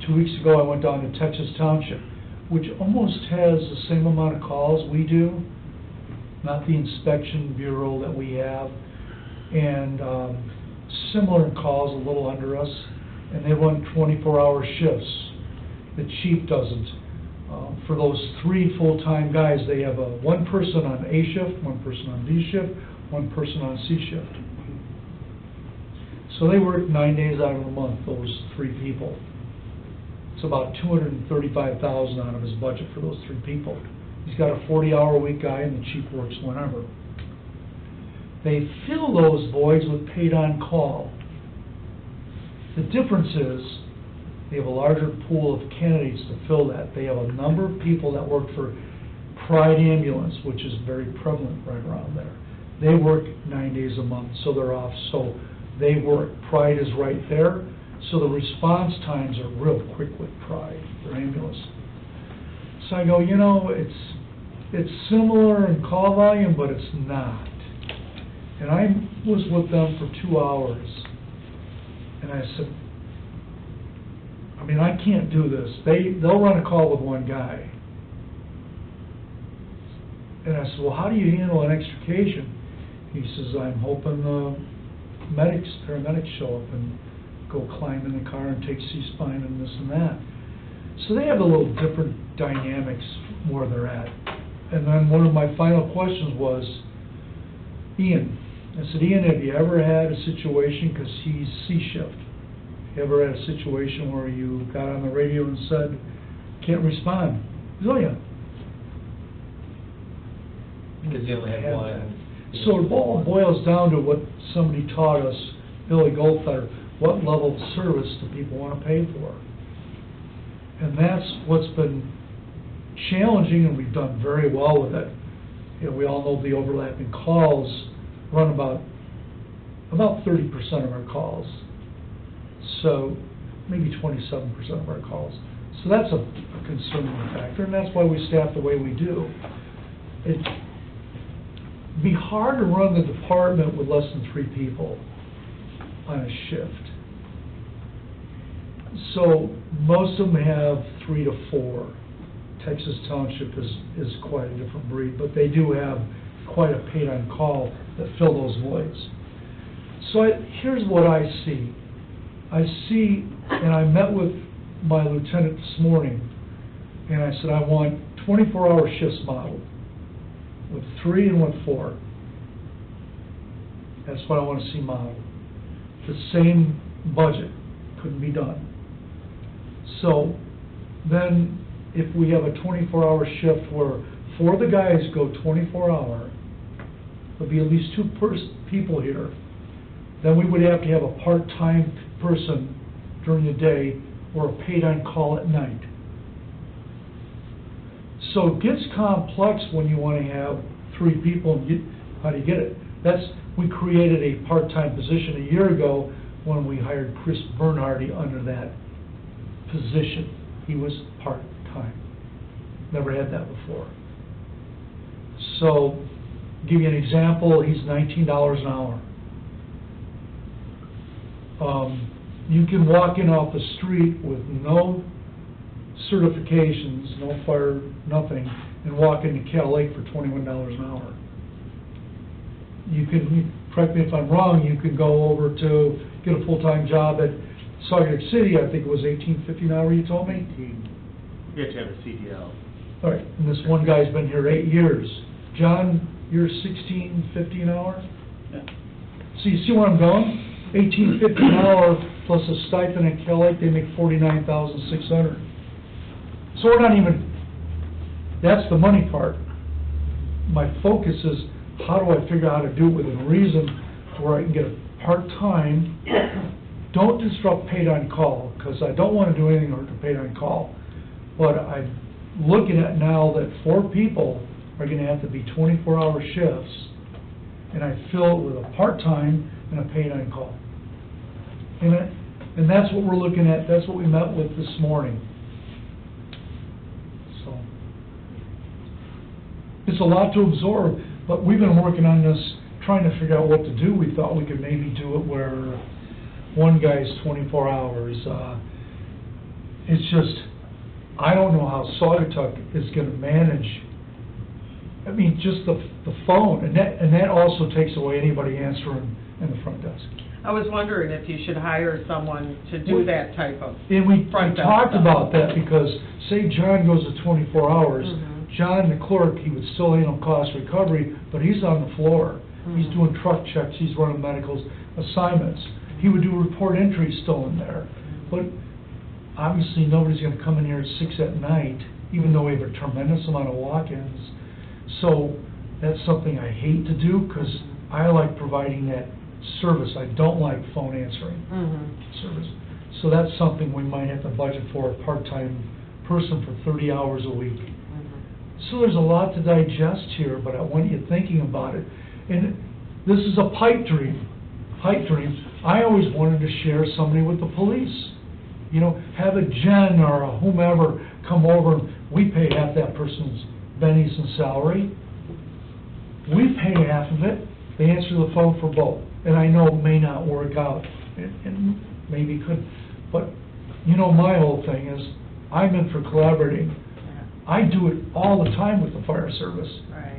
2 weeks ago, I went down to Texas Township, which almost has the same amount of calls we do, not the inspection bureau that we have, and similar in calls, a little under us, and they run 24-hour shifts. The chief doesn't. For those 3 full-time guys, they have one person on A shift, one person on B shift, one person on C shift. So they work 9 days out of the month, those 3 people. It's about $235,000 out of his budget for those 3 people. He's got a 40-hour-a-week guy, and the chief works whenever. They fill those voids with paid-on-call. The difference is they have a larger pool of candidates to fill that. They have a number of people that work for Pride Ambulance, which is very prevalent right around there. They work 9 days a month, so they're off. So they work, Pride is right there. So the response times are real quick with Pride, their ambulance. So I go, you know, it's similar in call volume, but it's not. And I was with them for 2 hours, and I said, I mean, I can't do this. They'll run a call with one guy. And I said, well, how do you handle an extrication? He says, I'm hoping the paramedics show up and go climb in the car and take C-spine and this and that. So they have a little different dynamics where they're at. And then one of my final questions was, Ian, I said, Ian, have you ever had a situation, because he's C-shift, you ever had a situation where you got on the radio and said, can't respond? He said, oh yeah. Because you only have one. So it all boils down to what somebody taught us, Billy Goldfeder, what level of service do people want to pay for? And that's what's been challenging, and we've done very well with it. You know, we all know the overlapping calls run about 30% of our calls. So maybe 27% of our calls. So that's a concerning factor, and that's why we staff the way we do. It'd be hard to run the department with less than 3 people on a shift. So most of them have 3 to 4. Texas Township is quite a different breed, but they do have quite a paid-on-call that fill those voids. So here's what I see. I see, and I met with my lieutenant this morning, and I said, I want 24-hour shifts modeled with 3 and with 4. That's what I want to see modeled. The same budget couldn't be done. So then if we have a 24-hour shift where 4 of the guys go 24-hour, there'll be at least 2 people here, then we would have to have a part-time person during the day or a paid-on-call at night. So it gets complex when you want to have 3 people, and how do you get it? We created a part-time position a year ago when we hired Chris Bernhardy under that position. He was part-time. Never had that before. So, give you an example, he's $19 an hour. You can walk in off the street with no certifications, no fire, nothing, and walk into Cal Lake for $21 an hour. You can, correct me if I'm wrong, you can go over to get a full-time job at Saugus City, I think it was $18.50 an hour, you told me? You have to have a CDL. All right, and this one guy's been here 8 years. John, you're $16.50 an hour? Yeah. So you see where I'm going? $18.50 an hour plus a stipend at Cal Lake, they make $49,600. So we're not even, that's the money part. My focus is, how do I figure out how to do it within reason where I can get a part-time, don't disrupt paid on call, because I don't want to do anything to paid on call. But I'm looking at now that 4 people are going to have to be 24-hour shifts, and I fill it with a part-time and a paid on call. And that's what we're looking at, that's what we met with this morning. So, it's a lot to absorb, but we've been working on this, trying to figure out what to do. We thought we could maybe do it where one guy's 24 hours. It's just, I don't know how Saugatuck is going to manage. I mean, just the phone, and that also takes away anybody answering in the front desk. I was wondering if you should hire someone to do that type of And we front desk talked stuff. about that, because say John goes to 24 hours, Mhm. John, the clerk, he would still handle cost recovery, but he's on the floor. He's Mhm. doing truck checks, he's running medicals, assignments. He would do report entry still in there. But obviously, nobody's gonna come in here at 6 at night, even though we have a tremendous amount of walk-ins. So that's something I hate to do, because I like providing that service. I don't like phone answering Mhm. service. So that's something we might have to budget for, a part-time person for 30 hours a week. Mhm. So there's a lot to digest here, but I want you thinking about it. And this is a pipe dream. Pipe dream. I always wanted to share somebody with the police. You know, have a Jen or a whomever come over, and we pay half that person's bennies and salary. We pay half of it. They answer the phone for both. And I know it may not work out, and maybe could, but you know, my whole thing is, I'm in for collaborating. I do it all the time with the fire service.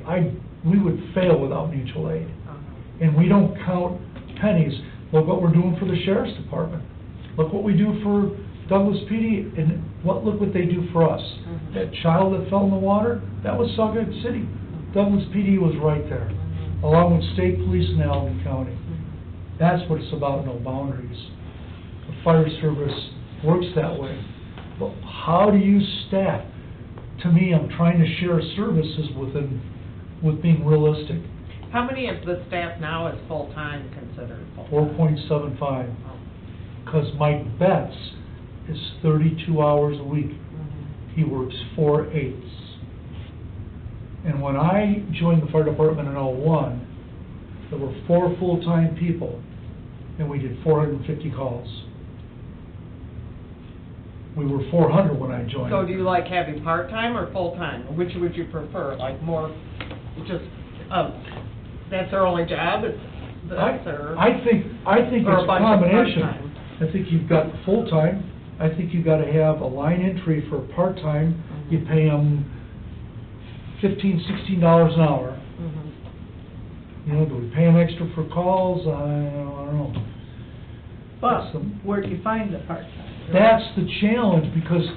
Right. We would fail without mutual aid. Uh-huh. And we don't count pennies. Look what we're doing for the sheriff's department. Look what we do for Douglas PD, and look what they do for us. Mhm. That child that fell in the water, that was Saugus City. Douglas PD was right there, Mhm. along with state police in Allegheny County. Mhm. That's what it's about, no boundaries. The fire service works that way. But how do you staff? To me, I'm trying to share services with being realistic. How many of the staff now is full-time considered full-time? 4.75, Oh. because Mike Betts is 32 hours a week. Mhm. He works 4/8. And when I joined the fire department in '01, there were 4 full-time people, and we did 450 calls. We were 400 when I joined. So do you like having part-time or full-time? Which would you prefer? Like more, just, that's their only job, it's this, or? I think Or it's a a bunch of combination. part-time. I think you've got full-time, I think you've got to have a line entry for part-time. Mhm. You pay them $15, $16 an hour. Mhm. You know, do we pay them extra for calls? I don't know. But Some- where do you find the part-time? That's the challenge, because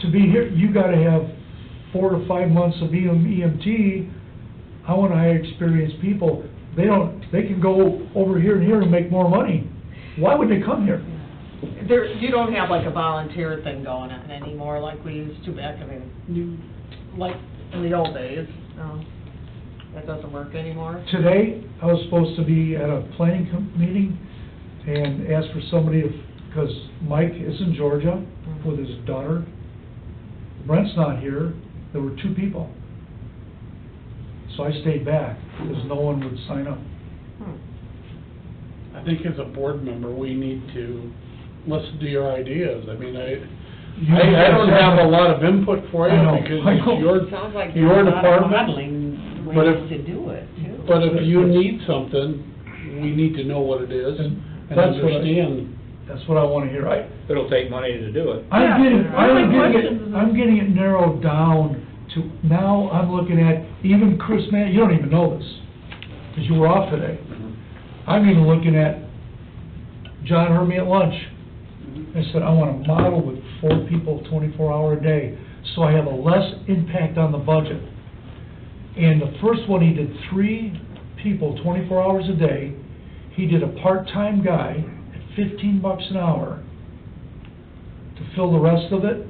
to be here, you gotta have 4 to 5 months of EMT. I wanna hire experienced people. They can go over here and here and make more money. Why would they come here? You don't have like a volunteer thing going on anymore like we used to back like in the old days, no? That doesn't work anymore? Today, I was supposed to be at a planning meeting and ask for somebody, because Mike is in Georgia with his daughter. Brent's not here. There were 2 people. So I stayed back, because no one would sign up. I think as a board member, we need to listen to your ideas. I mean, I don't have a lot of input for you, I know, because I know. it's Sounds like your there's a lot of department. modeling But ways if- to do it, too. But if you need something, we need to know what it is and That's what I- understand. That's what I wanna hear. It'll take money to do it. I'm getting it narrowed down to, now I'm looking at, even Chris Mann, you don't even know this, because you were off today. I'm even looking at, John heard me at lunch. I said, I want a model with 4 people, 24-hour a day, so I have a less impact on the budget. And the first one, he did 3 people, 24 hours a day. he did a part-time guy at $15 an hour to fill the rest of it,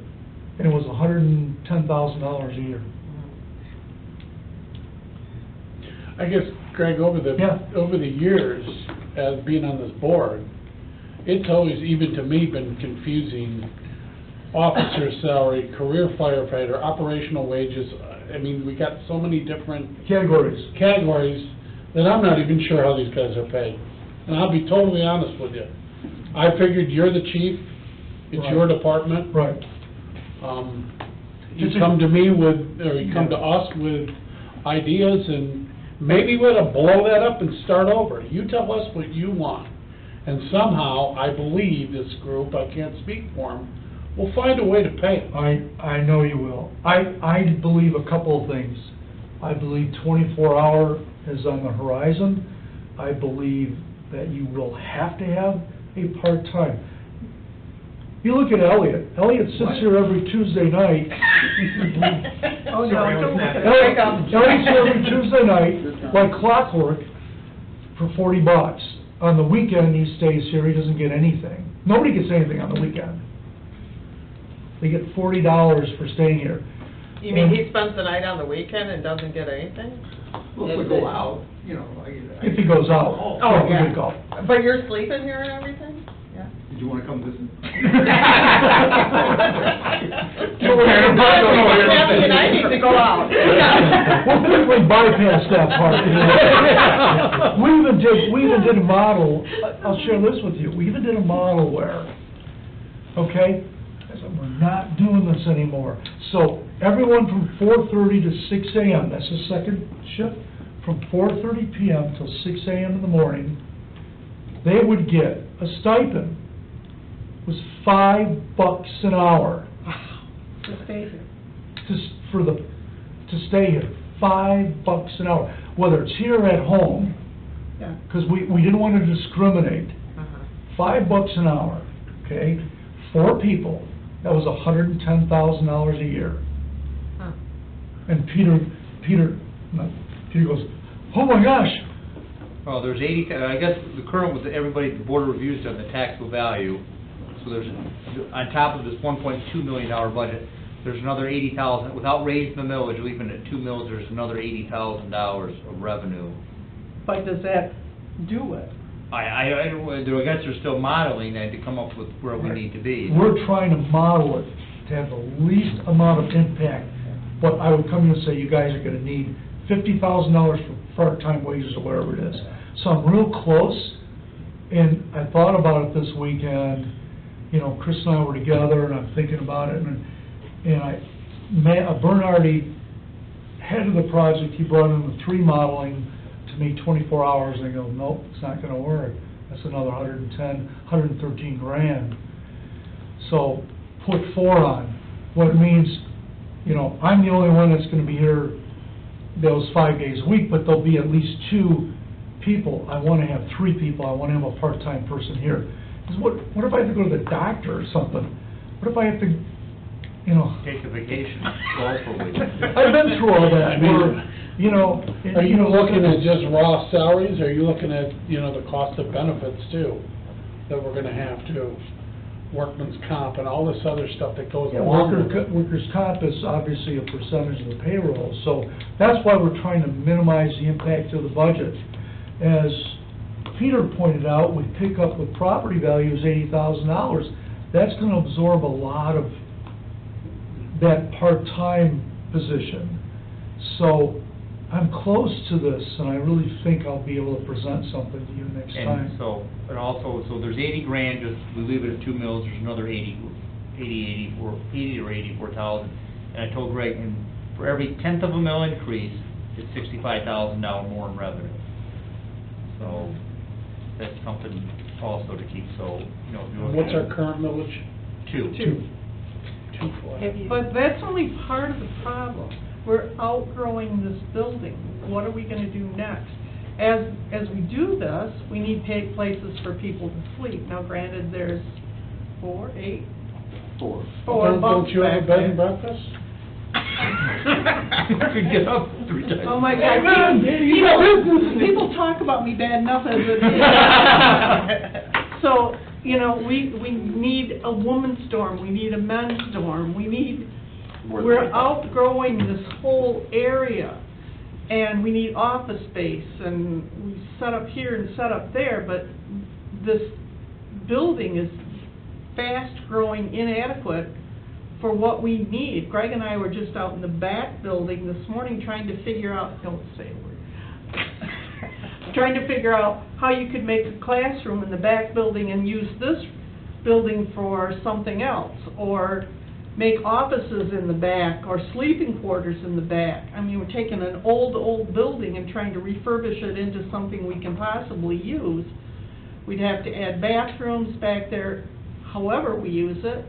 and it was $110,000 a year. I guess, Greg, over Yeah. the years, as being on this board, it's always, even to me, been confusing. Officer salary, career firefighter, operational wages. I mean, we got so many different Categories. that I'm not even sure how these guys are paid. And I'll be totally honest with you. I figured you're the chief, it's Right. your department. Right. You come to me with, or you come to us with ideas, and maybe we're to blow that up and start over. You tell us what you want. And somehow, I believe this group, I can't speak for them, will find a way to pay them. I know you will. I believe a couple of things. I believe 24-hour is on the horizon. I believe that you will have to have a part-time. You look at Elliot. Elliot sits here every Tuesday night. Oh, no, don't look at Elliot it. sits here every Tuesday night, like clockwork, for $40. On the weekend, he stays here, he doesn't get anything. Nobody gets anything on the weekend. They get $40 for staying here. You mean he spends the night on the weekend and doesn't get anything? Well, if we go out, you know, If he goes out. Oh, if he yeah. could go. But you're sleeping here and everything? Yeah. Did you wanna come visit? Kathy and I need to go out. We'll quickly bypass that part. We even did a model, I'll share this with you, we even did a model where, okay, I said, we're not doing this anymore. So everyone from 4:30 to 6 a.m., that's the second shift, from 4:30 p.m. till 6 a.m. in the morning, they would get a stipend. It was $5 an hour. To stay here. To stay here, $5 an hour, whether it's here or at home, Yeah. because we didn't want to discriminate. $5 an hour, okay, 4 people, that was $110,000 a year. Huh. And Peter goes, oh my gosh, Well, there's 80, I guess the current with everybody, the board of reviews done the taxable value. So there's, on top of this $1.2 million budget, there's another 80,000, without raising the millage, leaving it at 2 mills, there's another $80,000 of revenue. But does that do it? I guess they're still modeling that to come up with where we need to be. we're trying to model it to have the least amount of impact. But I would come in and say, you guys are gonna need $50,000 for part-time wages or whatever it is. So I'm real close, and I thought about it this weekend. You know, Chris and I were together, and I'm thinking about it, and Bernardi, head of the project, he brought in the 3 modeling to me 24 hours, and I go, nope, it's not gonna work. That's another 113 grand. So put 4 on. What it means, you know, I'm the only one that's gonna be here those 5 days a week, but there'll be at least 2 people. I wanna have 3 people. I wanna have a part-time person here. 'Cause what if I have to go to the doctor or something? What if I have to, you know? Take a vacation, go for a week. I've been through all that, where, you know. Are you looking at just raw salaries, or are you looking at, you know, the cost of benefits too? That we're gonna have to, workman's comp and all this other stuff that goes Yeah, along with it. workers' comp is obviously a percentage of the payroll, so that's why we're trying to minimize the impact of the budget. As Peter pointed out, we pick up with property values $80,000. That's gonna absorb a lot of that part-time position. So I'm close to this, and I really think I'll be able to present something to you next time. And so, and also, so there's 80 grand, just, we leave it at 2 mills, there's another 80 or 84,000. And I told Greg, and for every 1/10 of a mil increase, it's $65,000 more in revenue. So, that's something also to keep, so, you know. if you look What's at our it, current millage? 2. 2. 2 flat. But that's only part of the problem. We're outgrowing this building. What are we gonna do next? As we do this, we need places for people to sleep. Now granted, there's 4 Don't bunks you have a back bed and there. breakfast? Get up 3 times. Oh, my God. People talk about me bad enough as it is. So, you know, we need a woman's dorm, we need a men's dorm, we're outgrowing this whole area. And we need office space, and we set up here and set up there, but this building is fast-growing, inadequate for what we need. Greg and I were just out in the back building this morning trying to figure out, don't say a word, trying to figure out how you could make a classroom in the back building and use this building for something else, or make offices in the back, or sleeping quarters in the back. I mean, we're taking an old building and trying to refurbish it into something we can possibly use. We'd have to add bathrooms back there, however we use it.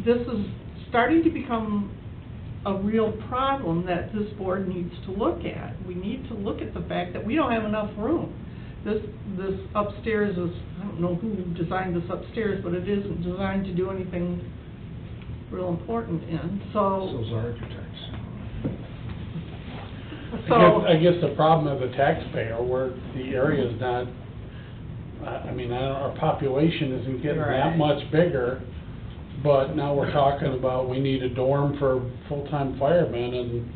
This is starting to become a real problem that this board needs to look at. We need to look at the fact that we don't have enough room. This upstairs is, I don't know who designed this upstairs, but it isn't designed to do anything real important in, so. Those architects. I guess the problem as a taxpayer, where the area is not, I mean, our population isn't getting that much bigger, but now we're talking about we need a dorm for full-time firemen, and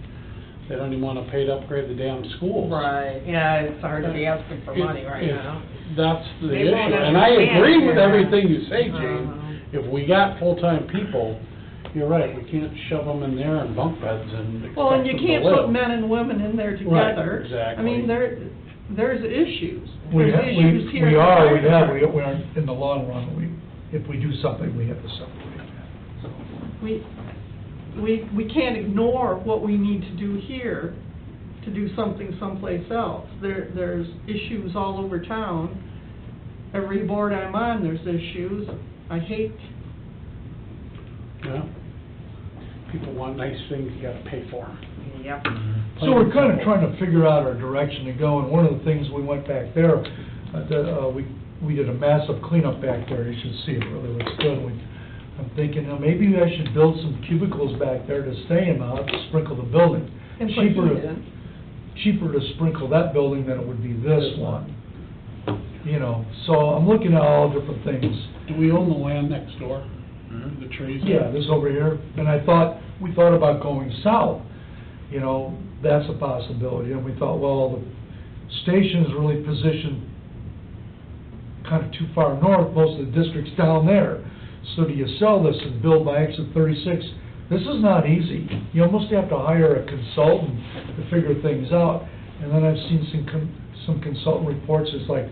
they don't even want to pay to upgrade the damn schools. Right, yeah, it's hard to be asking for money right now. That's the They issue, won't and I understand agree with that. everything you say, Jane. If we got full-time people, you're right, we can't shove them in there in bunk beds and expect Well, and you them to can't live. put men and women in there Right, together. exactly. I mean, there's issues. We There's issues here. in the fire department. we aren't, in the long run, if we do something, we have to separate that. We can't ignore what we need to do here to do something someplace else. There's issues all over town. Every board I'm on, there's issues. I hate, Yeah. People want nice things, you gotta pay for them. Yep. So we're kind of trying to figure out our direction to go, and one of the things we went back there, we did a massive cleanup back there, you should see it really looks good. I'm thinking, maybe I should build some cubicles back there to stay in, I'll have to sprinkle the building. and put heat in. Cheaper to sprinkle that building than it would be this one. You know, so I'm looking at all different things. Do we own the land next door? The trees? Yeah, this over here, and we thought about going south, you know, that's a possibility, and we thought, well, the station is really positioned kind of too far north, most of the district's down there, so do you sell this and build by exit 36? This is not easy, you almost have to hire a consultant to figure things out, and then I've seen some consultant reports, it's like,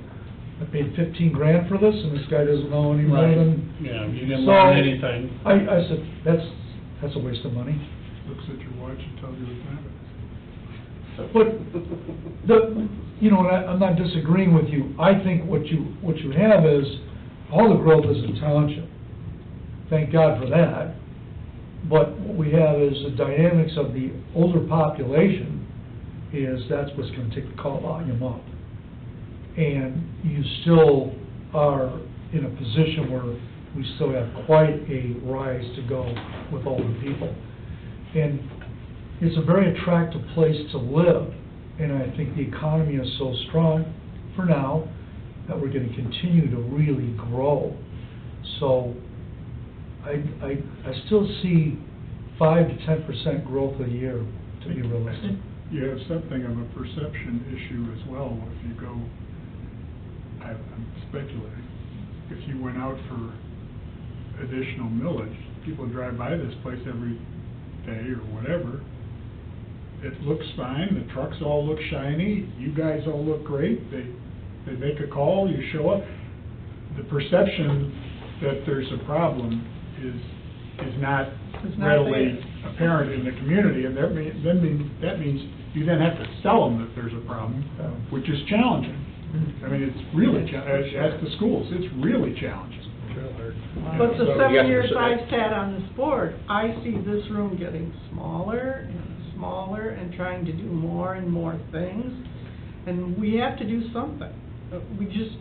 I paid 15 grand for this, and this guy doesn't know any more Right. than... Yeah, you didn't So, learn anything. I said, that's a waste of money. Looks at your watch and tells you what time it is. But you know, and I'm not disagreeing with you. I think what you have is all the growth is in township. Thank God for that. But what we have is the dynamics of the older population is that's what's going to take the call volume up. And you still are in a position where we still have quite a rise to go with older people. And it's a very attractive place to live, and I think the economy is so strong for now that we're going to continue to really grow. So I still see 5 to 10% growth a year to be realistic. You have something of a perception issue as well. If you go, I'm speculating, if you went out for additional millage, people drive by this place every day or whatever, it looks fine, the trucks all look shiny, you guys all look great, they make a call, you show up. The perception that there's a problem is not readily apparent in the community, and that means you then have to tell them that there's a problem, which is challenging. I mean, it's really, as the schools, it's really challenging. But the So, 7 yes, years Mr. I've sat on this board, I see this room getting smaller and smaller and trying to do more and more things. And we have to do something. We just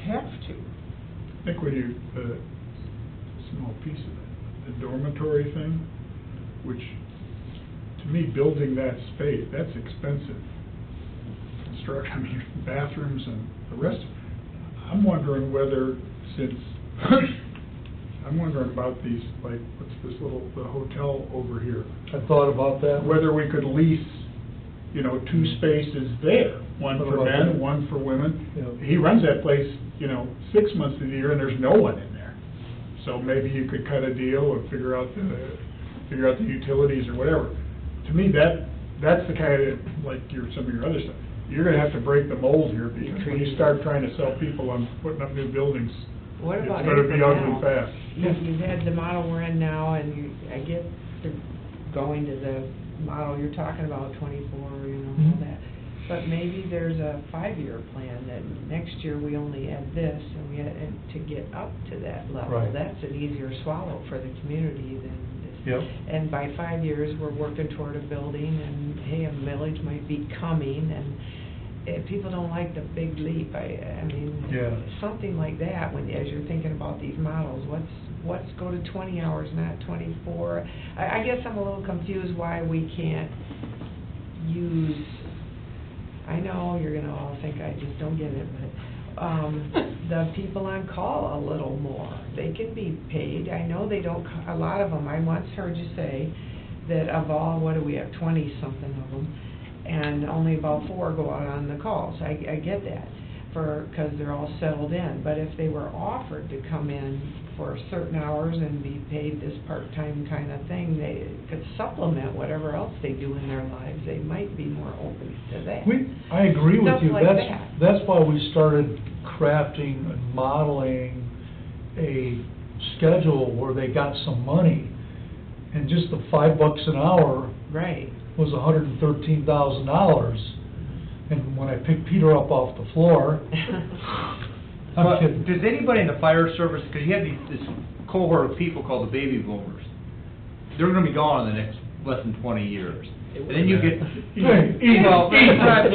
have to. I think when you, small piece of it, the dormitory thing, which, to me, building that space, that's expensive. Construction, I mean, bathrooms and the rest. I'm wondering whether, since, I'm wondering about these, like, what's this little, the hotel over here? I thought about that. Whether we could lease, you know, 2 spaces there, one What for about men, that? one for women. Yeah. He runs that place, you know, 6 months of the year, and there's no one in there. So maybe you could cut a deal or figure out the utilities or whatever. To me, that's the kind of, like some of your other stuff. You're gonna have to break the mold here, because when you start trying to sell people on putting up new buildings, What about it's gonna be ugly incremental? fast. You've had the model we're in now, and I get the going to the model you're talking about, 24, all that. But maybe there's a 5-year plan that next year we only add this, and to get up to that level. Right. That's an easier swallow for the community than this. Yep. And by 5 years, we're working toward a building, and hey, a millage might be coming, and people don't like the big leap. I mean, Yeah. something like that, as you're thinking about these models, what's go to 20 hours, not 24? I guess I'm a little confused why we can't use, I know you're gonna all think I just don't get it, but, the people on call a little more. They can be paid. I know they don't, a lot of them, I once heard you say that of all, what do we have, 20-something of them, and only about 4 go out on the calls. I get that, because they're all settled in. But if they were offered to come in for certain hours and be paid this part-time kind of thing, they could supplement whatever else they do in their lives. They might be more open to that. I agree with Stuff you. like that. That's why we started crafting and modeling a schedule where they got some money. And just the $5 an hour Right. was $113,000. And when I picked Peter up off the floor, I'm But kidding. does anybody in the fire service, because you have this cohort of people called the baby boomers, they're gonna be gone in the next less than 20 years. And then you get, Hey, well, Because but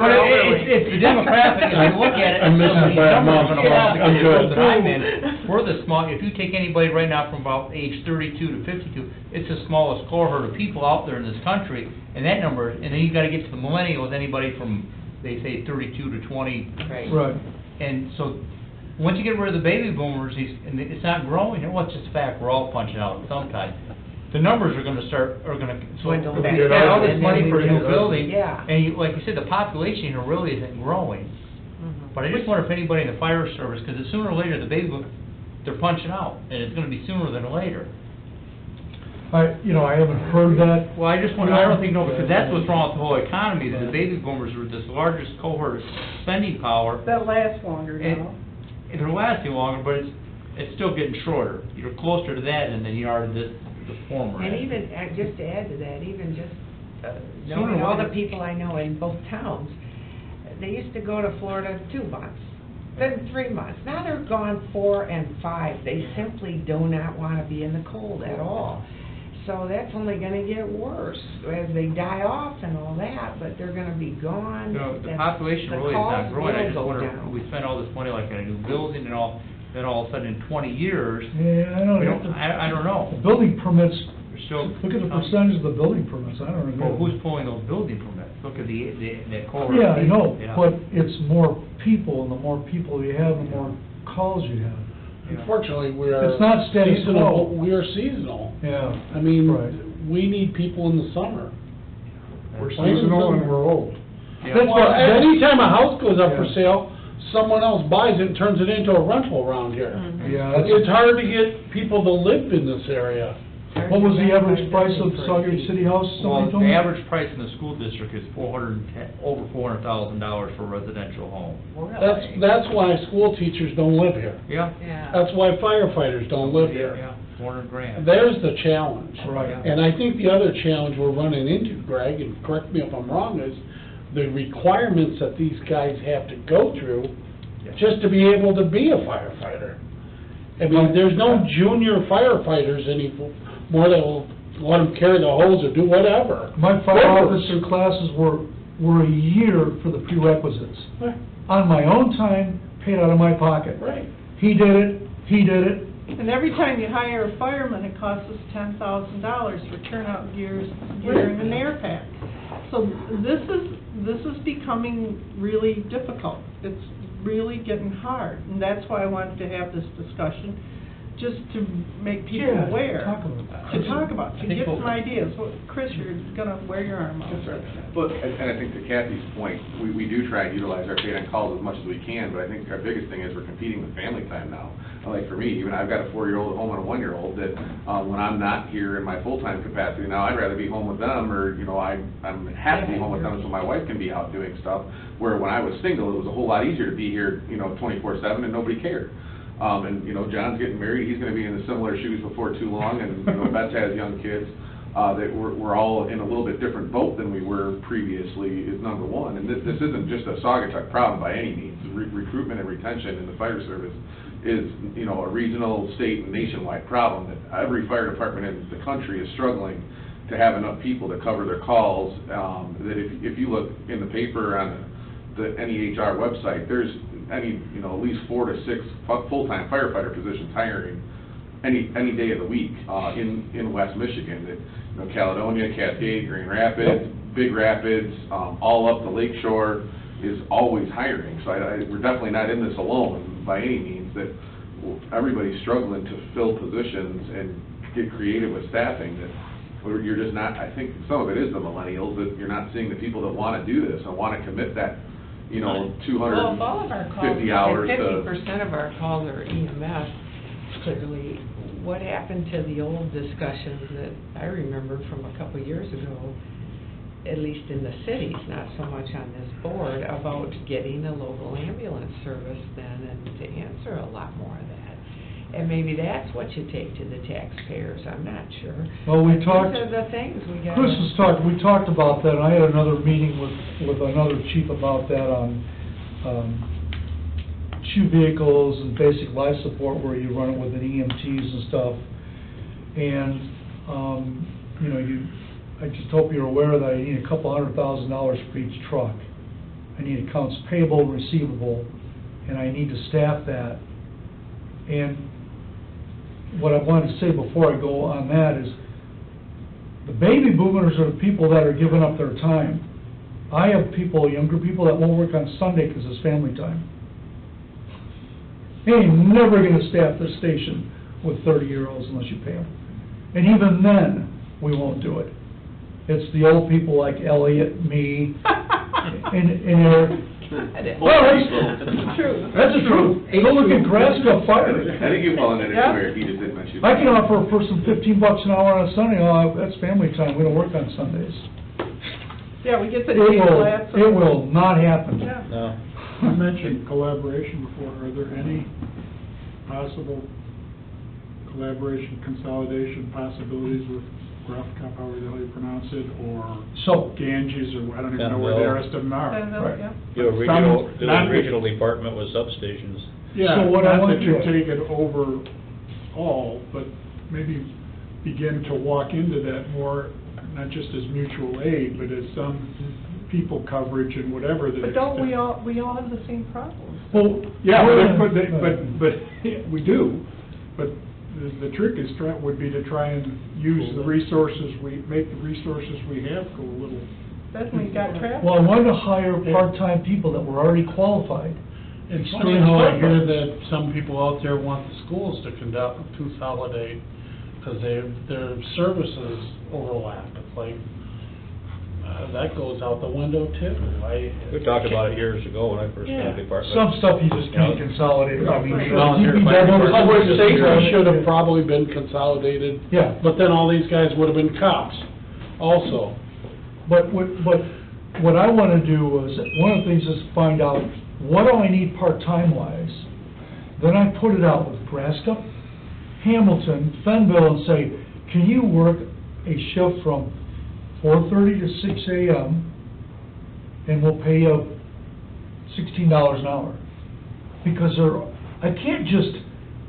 we're elderly. it's the demographic, if you look at it, I'm missing these by a numbers are month. gonna Yeah, bump, because I'm the good. group that I'm in, we're the small, if you take anybody right now from about age 32 to 52, it's the smallest cohort of people out there in this country, and that number, and then you gotta get to the millennials, anybody from, they say 32 to 20. Right. And so, once you get rid of the baby boomers, and it's not growing, well, it's just a fact, we're all punching out at some time. The numbers are gonna so Dwindle if back you spend all down, this and money then for a we new get- building, Yeah. and you, like you said, the population here really isn't growing. But I just wonder if anybody in the fire service, because sooner or later, the baby boom, they're punching out, and it's gonna be sooner than later. I haven't heard that. Well, I just wonder, I don't think, no, because that's what's wrong with the whole economy, that the baby boomers are this largest cohort of spending power, That lasts longer and now. they're lasting longer, but it's still getting shorter. You're closer to that than you are to the former. And even, just to add to that, even just Sooner knowing or all the later- people I know in both towns, they used to go to Florida 2 months, then 3 months. Now they're gone 4 and 5. They simply do not want to be in the cold at all. So that's only gonna get worse as they die off and all that, but they're gonna be gone. No, the That's- population the really is calls not growing. I will just go wonder, down. we spend all this money like in a new building and all, then all of a sudden in 20 years, Yeah, I we don't don't, know. I don't know. The building permits, We're still. look at the percentage of the building permits, I don't Well, know. who's pulling those building permits? Look at the cohort. Yeah, I know, Yeah. but it's more people, and the more people you have, the more calls you have. Unfortunately, we are. It's not steady seasonal. flow. We are seasonal. Yeah. I mean, Right. we need people in the summer. We're seasonal and we're old. Yeah. That's Well, what- that's- anytime a house goes up for Yeah. sale, someone else buys it and turns it into a rental around here. Yeah, that's- It's hard to get people to live in this area. What was the average price of Saugus City House, Well, somebody told the me? average price in the school district is over $400,000 for a residential home. That's why school teachers don't live here. Yeah. Yeah. That's why firefighters don't live here. Yeah, 400 grand. There's the challenge. Right. And I think the other challenge we're running into, Greg, and correct me if I'm wrong, is the requirements that these guys have to go through just to be able to be a firefighter. I mean, there's no junior firefighters anymore that will let them carry the hose or do whatever. My fire Workers. officer classes were a year for the prerequisites. On my own time, paid out of my pocket. Right. He did it, And every time you hire a fireman, it costs us $10,000 for turnout gear and an air pack. So this is becoming really difficult. It's really getting hard, and that's why I wanted to have this discussion, just to make people Yeah, aware. talk about that. To get some ideas. Well, Chris, you're gonna wear your arm out. But, and I think to Kathy's point, we do try and utilize our paid on calls as much as we can, but I think our biggest thing is we're competing with family time now. Like for me, even I've got a 4-year-old at home and a 1-year-old that, when I'm not here in my full-time capacity now, I'd rather be home with them, or, you know, I'm have to be home with them so my wife can be out doing stuff. Where when I was single, it was a whole lot easier to be here, you know, 24/7 and nobody cared. And, you know, John's getting married, he's gonna be in the similar shoes before too long, and, you know, Beth has young kids. That we're all in a little bit different boat than we were previously is number one. And this isn't just a Saugatuck problem by any means. Recruitment and retention in the fire service is, you know, a regional, state, and nationwide problem that every fire department in the country is struggling to have enough people to cover their calls. That if you look in the paper on the NEHR website, there's at least 4 to 6 full-time firefighter positions hiring any day of the week in West Michigan. That, you know, Caledonia, Cascade, Grand Rapids, Big Rapids, all up the Lake Shore is always hiring. So we're definitely not in this alone by any means. That everybody's struggling to fill positions and get creative with staffing. That you're just not. I think some of it is the millennials that you're not seeing the people that want to do this and want to commit that, you know, 250 Well, if all of our calls, hours and to. 50% of our calls are EMS, clearly, what happened to the old discussions that I remember from a couple of years ago, at least in the cities, not so much on this board, about getting a local ambulance service then and to answer a lot more of that. And maybe that's what you take to the taxpayers, I'm not sure. Well, we talked, These are the things we got. Chris was talking, we talked about that. I had another meeting with another chief about that on, CHU vehicles and basic life support where you run it with an EMTs and stuff. And, you know, I just hope you're aware that I need a couple $100,000 for each truck. I need accounts payable, receivable, and I need to staff that. And what I wanted to say before I go on that is, the baby boomers are the people that are giving up their time. I have people, younger people, that won't work on Sunday because it's family time. They ain't never gonna staff the station with 30-year-olds unless you pay them. And even then, we won't do it. It's the old people like Elliot, me, and Eric. Well, that's true. That's the truth. Go look at Grass Cup Fire. I think you fall into that where he just didn't mention. I can offer a person $15 an hour on a Sunday. Oh, that's family time. We don't work on Sundays. Yeah, we get the It will not happen. Yeah. No. You mentioned collaboration before. Are there any possible collaboration, consolidation possibilities with Gruff Cup, however the hell you pronounce it, or So, Ganges, or I don't even know where the rest of them are? Right. Yeah. Do a regional department with substations. Yeah, So what I not want that you to- take it over all, but maybe begin to walk into that more, not just as mutual aid, but as some people coverage and whatever that. But don't we all have the same problems? well, Yeah, we're- but we do, but the trick would be to try and use the resources make the resources we have go a little. That's when you got traffic. Well, I wanted to hire part-time people that were already qualified. It's funny how I hear that some people out there want the schools to consolidate, because their services overlap. It's like, that goes out the window too. We talked about it years ago when I first got the department. Some stuff you just can't consolidate. I mean, Volunteer Public DPW safety should have probably been consolidated. Yeah. But then all these guys would have been cops also. But what I want to do is, one of the things is find out, what do I need part-time wise? Then I put it out with Grascup, Hamilton, Fenville, and say, can you work a shift from 4:30 to 6 a.m., and we'll pay you $16 an hour? Because I can't just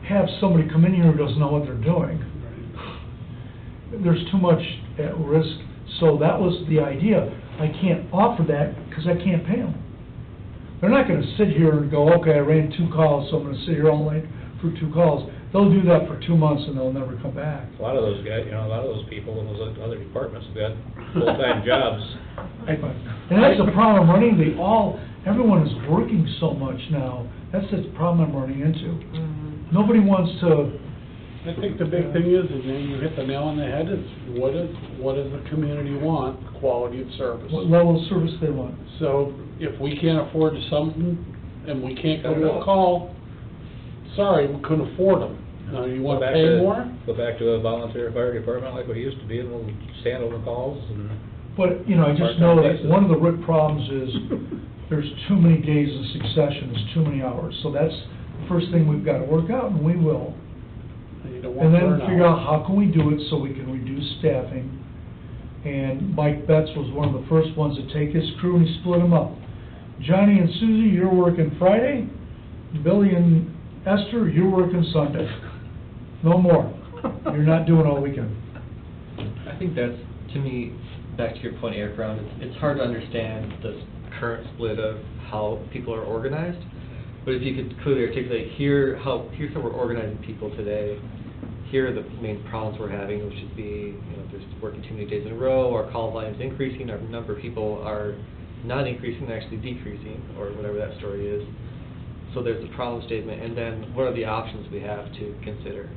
have somebody come in here who doesn't know what they're doing. There's too much at risk, so that was the idea. I can't offer that because I can't pay them. They're not going to sit here and go, okay, I ran 2 calls, so I'm going to sit here all night for 2 calls. they'll do that for 2 months and they'll never come back. A lot of those guys, a lot of those people in those other departments have got full-time jobs. And that's the problem I'm running, everyone is working so much now, that's the problem I'm running into. Nobody wants to, I think the big thing is you hit the nail on the head, is what does the community want? Quality of service. what level of service they want. So if we can't afford something and we can't go to a call, sorry, we couldn't afford them. You want to pay more? Go back to a volunteer fire department like we used to be, and we'll stand over calls and... But, I just know that one of the root problems is there's too many days in succession, there's too many hours. So that's the first thing we've got to work out, and we will. You don't want And then burnout. figure out how can we do it so we can reduce staffing. And Mike Betts was one of the first ones to take his crew and he split them up. Johnny and Susie, you're working Friday. Billy and Esther, you're working Sunday. No more. You're not doing all weekend. I think that's, to me, back to your point, Eric, around, it's hard to understand the current split of how people are organized. But if you could clearly articulate, here's how we're organizing people today. Here are the main problems we're having, which would be, there's working too many days in a row, our call volume's increasing, our number of people are not increasing, they're actually decreasing, or whatever that story is. So there's the problem statement, and then what are the options we have to consider?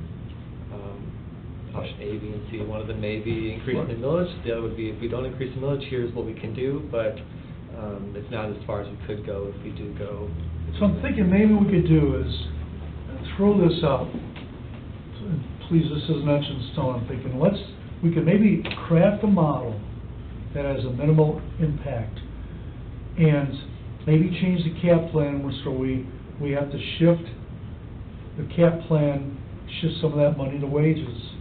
Option A, B, and C. One of them may be increasing the millage, the other would be if we don't increase the millage, here's what we can do, but it's not as far as we could go if we do go. So I'm thinking maybe we could do is throw this out. Please, this isn't etched in stone. I'm thinking we could maybe craft a model that has a minimal impact and maybe change the cap plan so we have to shift the cap plan, shift some of that money to wages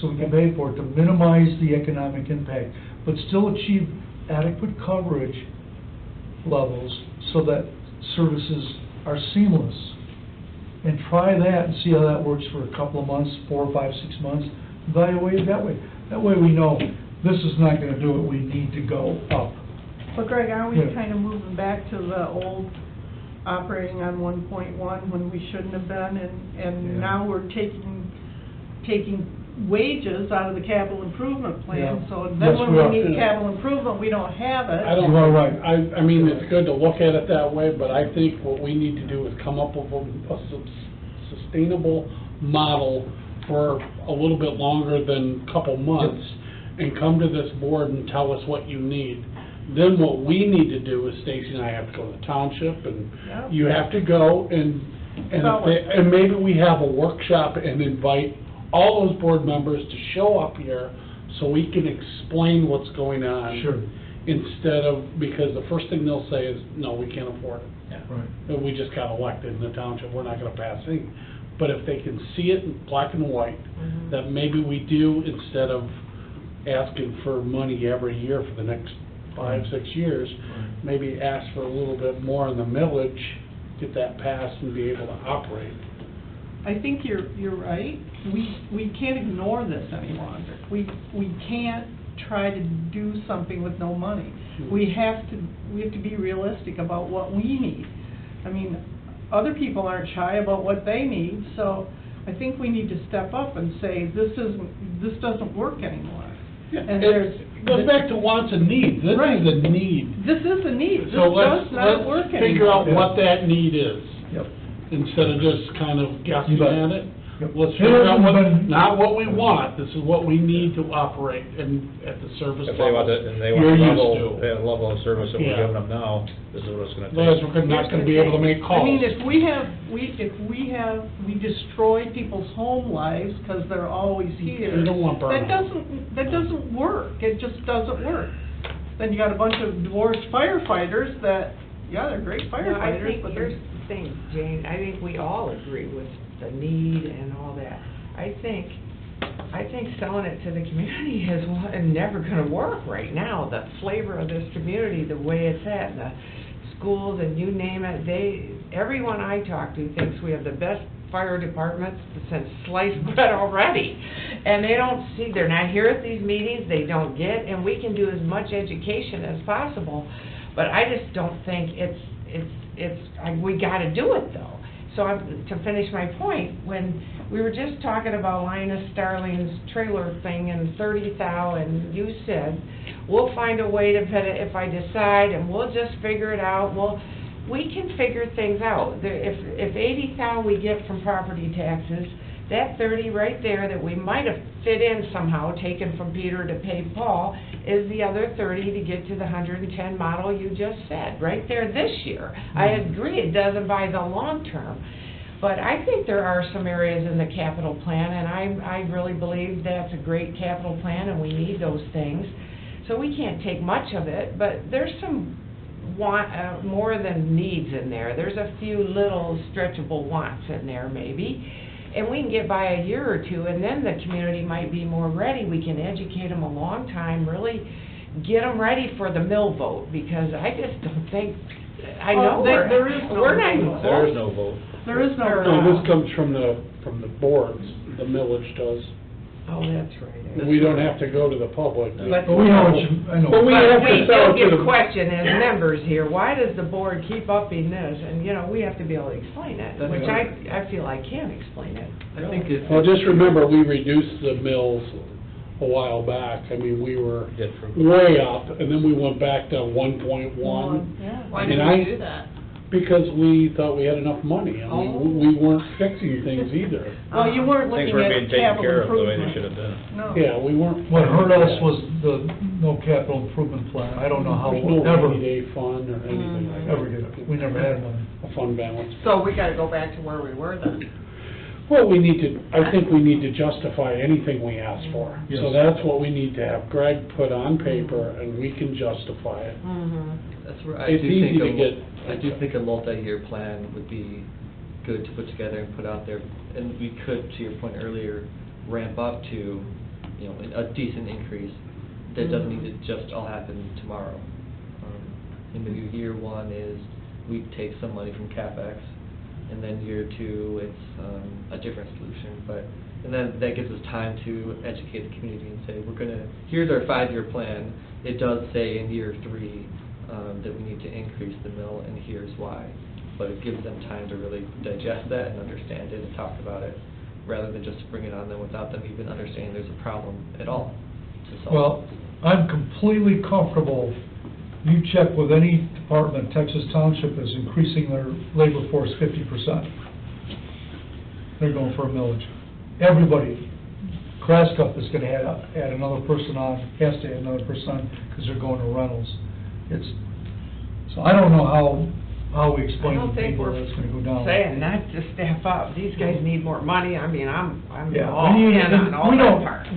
so we can pay for it to minimize the economic impact, but still achieve adequate coverage levels so that services are seamless. And try that and see how that works for a couple of months, 4, 5, 6 months. Evaluate it that way. That way we know this is not going to do it. We need to go up. But Greg, aren't we Yeah. kind of moving back to the old operating on 1.1 when we shouldn't have been? And Yeah. now we're taking wages out of the capital improvement plan. Yeah. So Yes, then when we are. we need capital improvement, we don't have it. I don't, You are right. I mean, it's good to look at it that way, but I think what we need to do is come up with a sustainable model for a little bit longer than a couple months, and come to this board and tell us what you need. Then what we need to do is Stacy and I have to go to the township, and Yep. you have to go and maybe we have a workshop and invite all those board members to show up here so we can explain what's going on. Sure. Instead of, because the first thing they'll say is, no, we can't afford it. Right. And we just got elected in the township, we're not gonna pass anything. But if they can see it in black and white, that maybe we do, instead of asking for money every year for the next 5, 6 years, maybe ask for a little bit more in the millage, get that passed and be able to operate. I think you're right. We can't ignore this any longer. We can't try to do something with no money. We have to be realistic about what we need. I mean, other people aren't shy about what they need, so I think we need to step up and say, this doesn't work anymore. And It goes back to wants and needs, this Right. is a need. This is a need. This So does not work let's figure out anymore. what that need is, Yep. instead of just kind of guessing You bet. at it. Yep. Let's It figure out hasn't what, been- not what we want, this is what we need to operate and at the service If they want level it, and they want you're the used level, to. the level of service that we're Yeah. giving them now, this is what it's gonna take. Otherwise, we're not gonna be able to make calls. I mean, if we destroy people's home lives because they're always here. You don't want That burnout. doesn't work. It just doesn't work. Then you got a bunch of divorced firefighters that, yeah, they're great No, I firefighters, think, but they're. here's the thing, Jane, I think we all agree with the need and all that. I think selling it to the community is never gonna work right now. The flavor of this community, the way it's at, the schools and you name it, everyone I talk to thinks we have the best fire departments since sliced bread already. And they're not here at these meetings, they don't get, and we can do as much education as possible. But I just don't think we gotta do it though. So to finish my point, when we were just talking about Linus Starling's trailer thing and 30 thou, and you said, we'll find a way to fit it if I decide, and we'll just figure it out. Well, we can figure things out. If 80 thou we get from property taxes, that 30 right there that we might have fit in somehow, taken from Peter to pay Paul, is the other 30 to get to the 110 model you just said, right there this year. I agree, it doesn't buy the long term. But I think there are some areas in the capital plan, and I really believe that's a great capital plan, and we need those things. So we can't take much of it, but there's some more than needs in there. There's a few little stretchable wants in there maybe. And we can get by a year or two, and then the community might be more ready. We can educate them a long time, really get them ready for the mill vote, because I just don't think, I know there is no we're not even vote. close. There is no vote. There is no. No, this comes from the boards, the millage does. Oh, that's right. We don't have to go to the public. But But we know what you, I know. But we have to sell it to still the- get question as members here, why does the board keep upping this? And, we have to be able to explain it, That's which right. I feel I can explain it. I think if. Well, just remember, we reduced the mills a while back. I mean, we were Did for- way up, and then we went back to 1.1. Yeah. Why And did I- we do that? Because we thought we had enough money. I mean, we weren't fixing things either. Well, you weren't Things looking weren't at being taken capital care of the way they improvement. should have been. No. Yeah, we weren't. What hurt us was the no capital improvement plan. I don't know how There's we'll no ever, rainy day fund or anything like that. ever get it. We never had one. A fund balance. So we gotta go back to where we were then. Well, I think we need to justify anything we ask for. Yes. So that's what we need to have Greg put on paper, and we can justify it. That's where I It's do easy to think get. I do think a multi-year plan would be good to put together and put out there. And we could, to your point earlier, ramp up to, a decent increase. That doesn't need to just all happen tomorrow. And maybe year one is we take some money from CapEx, and then year two, it's a different solution. And then that gives us time to educate the community and say, here's our 5-year plan. It does say in year 3 that we need to increase the mill, and here's why. But it gives them time to really digest that and understand it and talk about it, rather than just bring it on them without them even understanding there's a problem at all to solve. Well, I'm completely comfortable, you check with any department, Texas Township is increasing their labor force 50%. They're going for a millage. Everybody, Crascup is gonna add another person on, has to add another person on, because they're going to rentals. So I don't know how we explain to people that it's gonna go down. Saying not to staff up, these guys need more money, I mean, I'm Yeah, all in on all that part.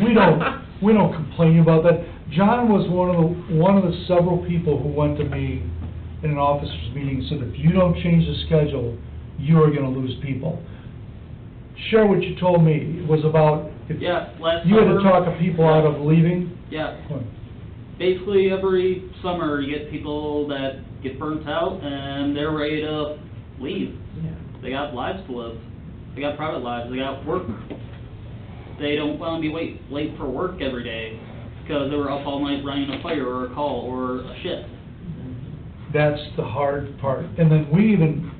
we don't complain about that. John was one of the several people who went to me in an officers meeting and said, if you don't change the schedule, you are gonna lose people. Share what you told me, it was about, if Yeah, last you had to summer- talk people out of leaving. Yeah, Go on. basically every summer you get people that get burnt out and they're ready to leave. Yeah. They got lives to live. They got private lives. They got work. They don't want to be late for work every day because they were up all night running a fire or a call or a shift. That's the hard part. And then we even,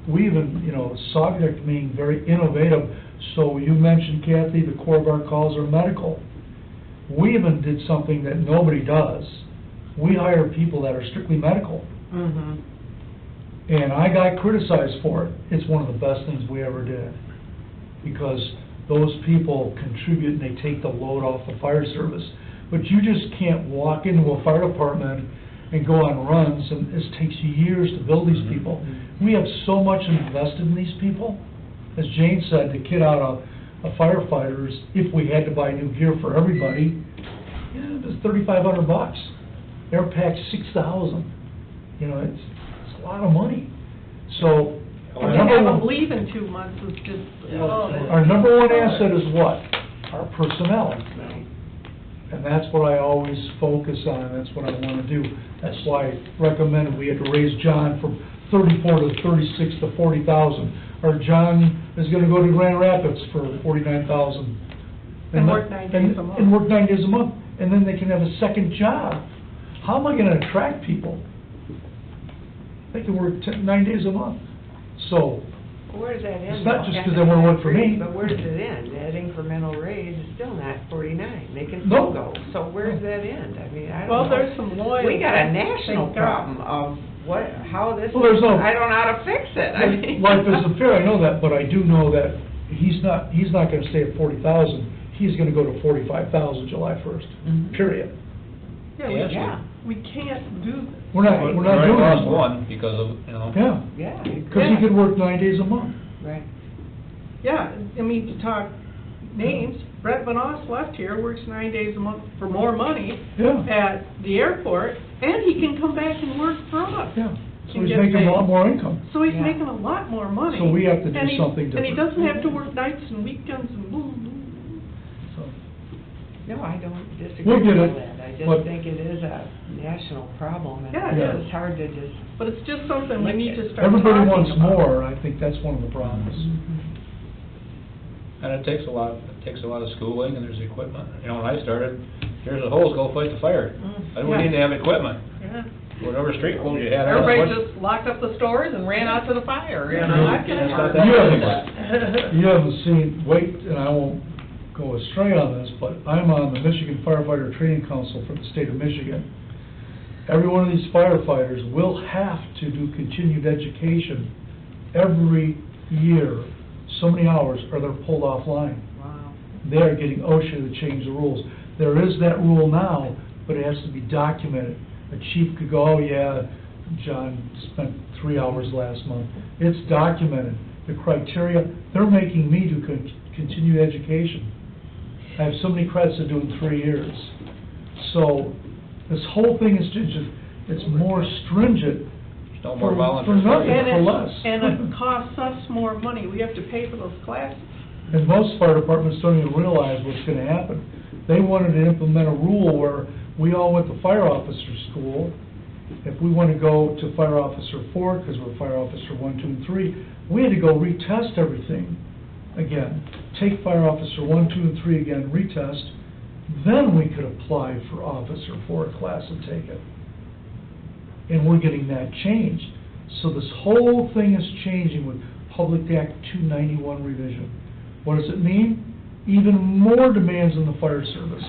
Saginaw being very innovative, so you mentioned, Kathy, the core of our calls are medical. We even did something that nobody does. We hire people that are strictly medical. Mhm. And I got criticized for it. It's one of the best things we ever did. Because those people contribute and they take the load off the fire service. But you just can't walk into a fire department and go on runs, and it takes you years to build these people. We have so much invested in these people. As Jane said, the kit out of firefighters, if we had to buy new gear for everybody, it was $3,500. Air Pack $6,000. It's a lot of money. So our And to number have one, them leave in 2 months is just, our number one asset is what? Our personnel. And that's what I always focus on, and that's what I want to do. That's why I recommended we had to raise John from 34 to 36 to 40,000. Or John is going to go to Grand Rapids for 49,000. And work 9 days a month. And work 9 days a month, and then they can have a second job. How am I going to attract people? They can work 9 days a month. So, Where does that end? It's not just though? 'cause they wanna work for me. But where does it end? That incremental raise is still not 49. They can No. still go. So where does that end? I mean, I don't know. Well, there's some lawyers. We got a national Thank God. problem of what, how this, Well, there's no- I don't know how to fix it. I mean. Life isn't fair, I know that, but I do know that he's not gonna stay at 40,000. He's gonna go to 45,000 July 1st, Mhm. period. Yeah, Yeah. we can't do this. We're not Right, doing already lost it. one because of, you know. Yeah, Yeah. because he could work 9 days a month. Right. Yeah, I mean, to talk names, Brett Bonos left here, works 9 days a month for more money Yeah. at the airport, and he can come back and work for us. Yeah, so Can he's get making a paid. lot more income. So he's Yeah. making a lot more money. So we have to do and he- something And he different. doesn't have to work nights and weekends and boom, boom. So, No, I don't disagree We'll get with it, that. I but- just think it is a national problem, and Yeah, it it's is. hard to just. But it's just something we need to start everybody talking wants about. more, I think that's one of the problems. And it takes a lot of schooling, and there's equipment. You know, when I started, here's a hose, go fight the fire. I didn't Yeah. need to have equipment. Yeah. Whatever street hose you had. Everybody just locked up the stores and ran out to the fire, you know? I can It's not imagine. that You haven't seen, and I won't go astray on this, but I'm on the Michigan Firefighter Training Council for the state of Michigan. Every one of these firefighters will have to do continued education every year, so many hours, or they're pulled offline. Wow. They're getting OSHA to change the rules. There is that rule now, but it has to be documented. A chief could go, oh yeah, John spent 3 hours last month. It's documented. The criteria, they're making me do continued education. I have so many credits to do in 3 years. So this whole thing is just, it's more stringent No more for volunteers. nothing, And for it, less. and it costs us more money, we have to pay for those classes. And most fire departments don't even realize what's gonna happen. They wanted to implement a rule where we all went to fire officer school. If we want to go to fire officer 4, because we're fire officer 1, 2, and 3, we had to go retest everything again. Take fire officer 1, 2, and 3 again, retest, then we could apply for officer 4 class and take it. And we're getting that changed. So this whole thing is changing with Public Act 291 revision. What does it mean? Even more demands on the fire service.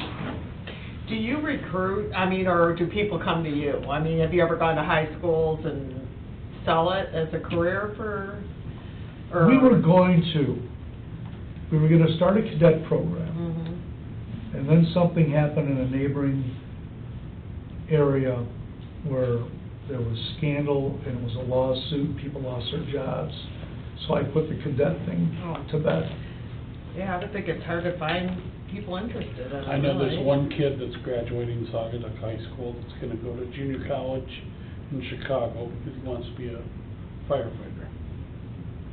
Do you recruit, I mean, or do people come to you? I mean, have you ever gone to high schools and sell it as a career for, or? We were going to start a cadet program, Mhm. and then something happened in a neighboring area where there was scandal, and it was a lawsuit, people lost their jobs. So I put the cadet thing to bed. Yeah, I would think it's hard to find people interested in it. I know there's really. one kid that's graduating Saugatuck High School that's gonna go to junior college in Chicago because he wants to be a firefighter.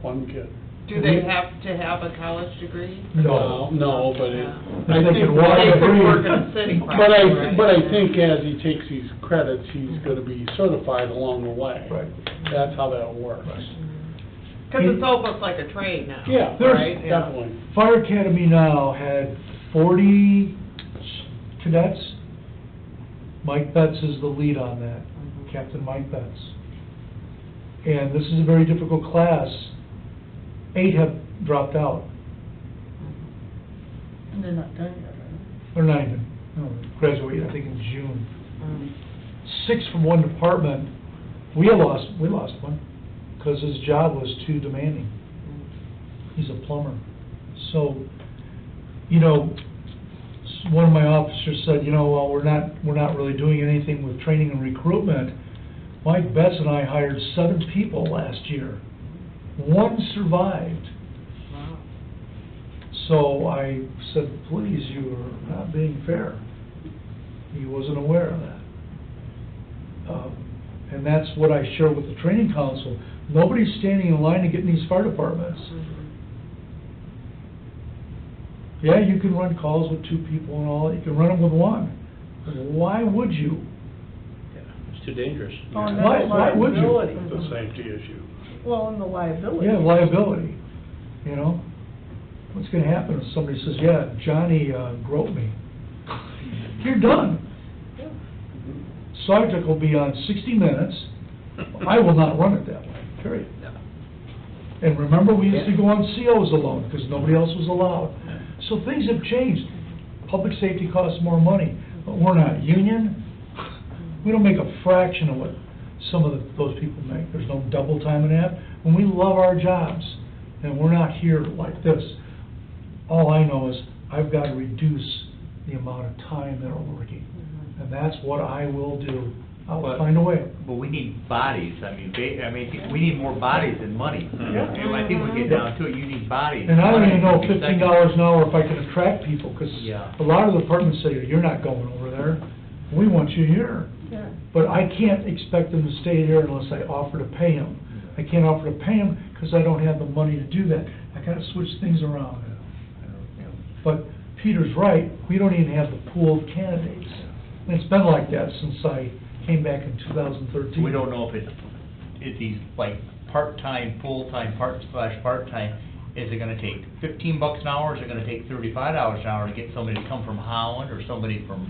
One kid. Do they have to have a college degree? No, but it, Yeah. I They think. can walk They a could degree. work in a city, But probably, I right? think as he takes these credits, he's gonna be certified along the way. Right. That's how that works. Because it's almost like a trade now. Yeah, Right? Yeah. definitely. Fire Academy now had 40 cadets. Mike Betts is the lead on that, Captain Mike Betts. And this is a very difficult class. 8 have dropped out, And they're not done yet, right? or 9 graduate, I think in June. Mm. 6 from one department, we lost one, because his job was too demanding. He's a plumber. So, you know, one of my officers said, you know, well, we're not really doing anything with training and recruitment. Mike Betts and I hired 7 people last year. 1 survived. Wow. So I said, please, you are not being fair. He wasn't aware of that. And that's what I share with the training council. Nobody's standing in line to get in these fire departments. Yeah, you can run calls with 2 people and all, you can run them with 1. Why would you? It's too dangerous. Oh, and Why- that's why would you? liability. It's a safety issue. Well, and the liability. Yeah, liability, you know? What's gonna happen if somebody says, yeah, Johnny groped me? You're done. Sergeant will be on 60 Minutes. I will not run it that way, period. And remember, we used to go on COs alone, because nobody else was allowed. So things have changed. Public safety costs more money, but we're not union. We don't make a fraction of what some of those people make. There's no double time and a half. When we love our jobs, and we're not here like this, all I know is I've got to reduce the amount of time that are working. And that's what I will do. I will find a way. But we need bodies, we need more bodies than money. And I think we get down to it, you need bodies. And I don't even know Money is $15 second. an hour if I can attract people, because Yeah. a lot of the departments say, you're not going over there. We want you here. Yeah. But I can't expect them to stay here unless I offer to pay them. I can't offer to pay them because I don't have the money to do that. I gotta switch things around. But Peter's right, we don't even have the pool of candidates. And it's been like that since I came back in 2013. We don't know if it's these, like, part-time, full-time, part/part-time, is it gonna take $15 an hour, or is it gonna take $35 an hour to get somebody to come from Holland, or somebody from,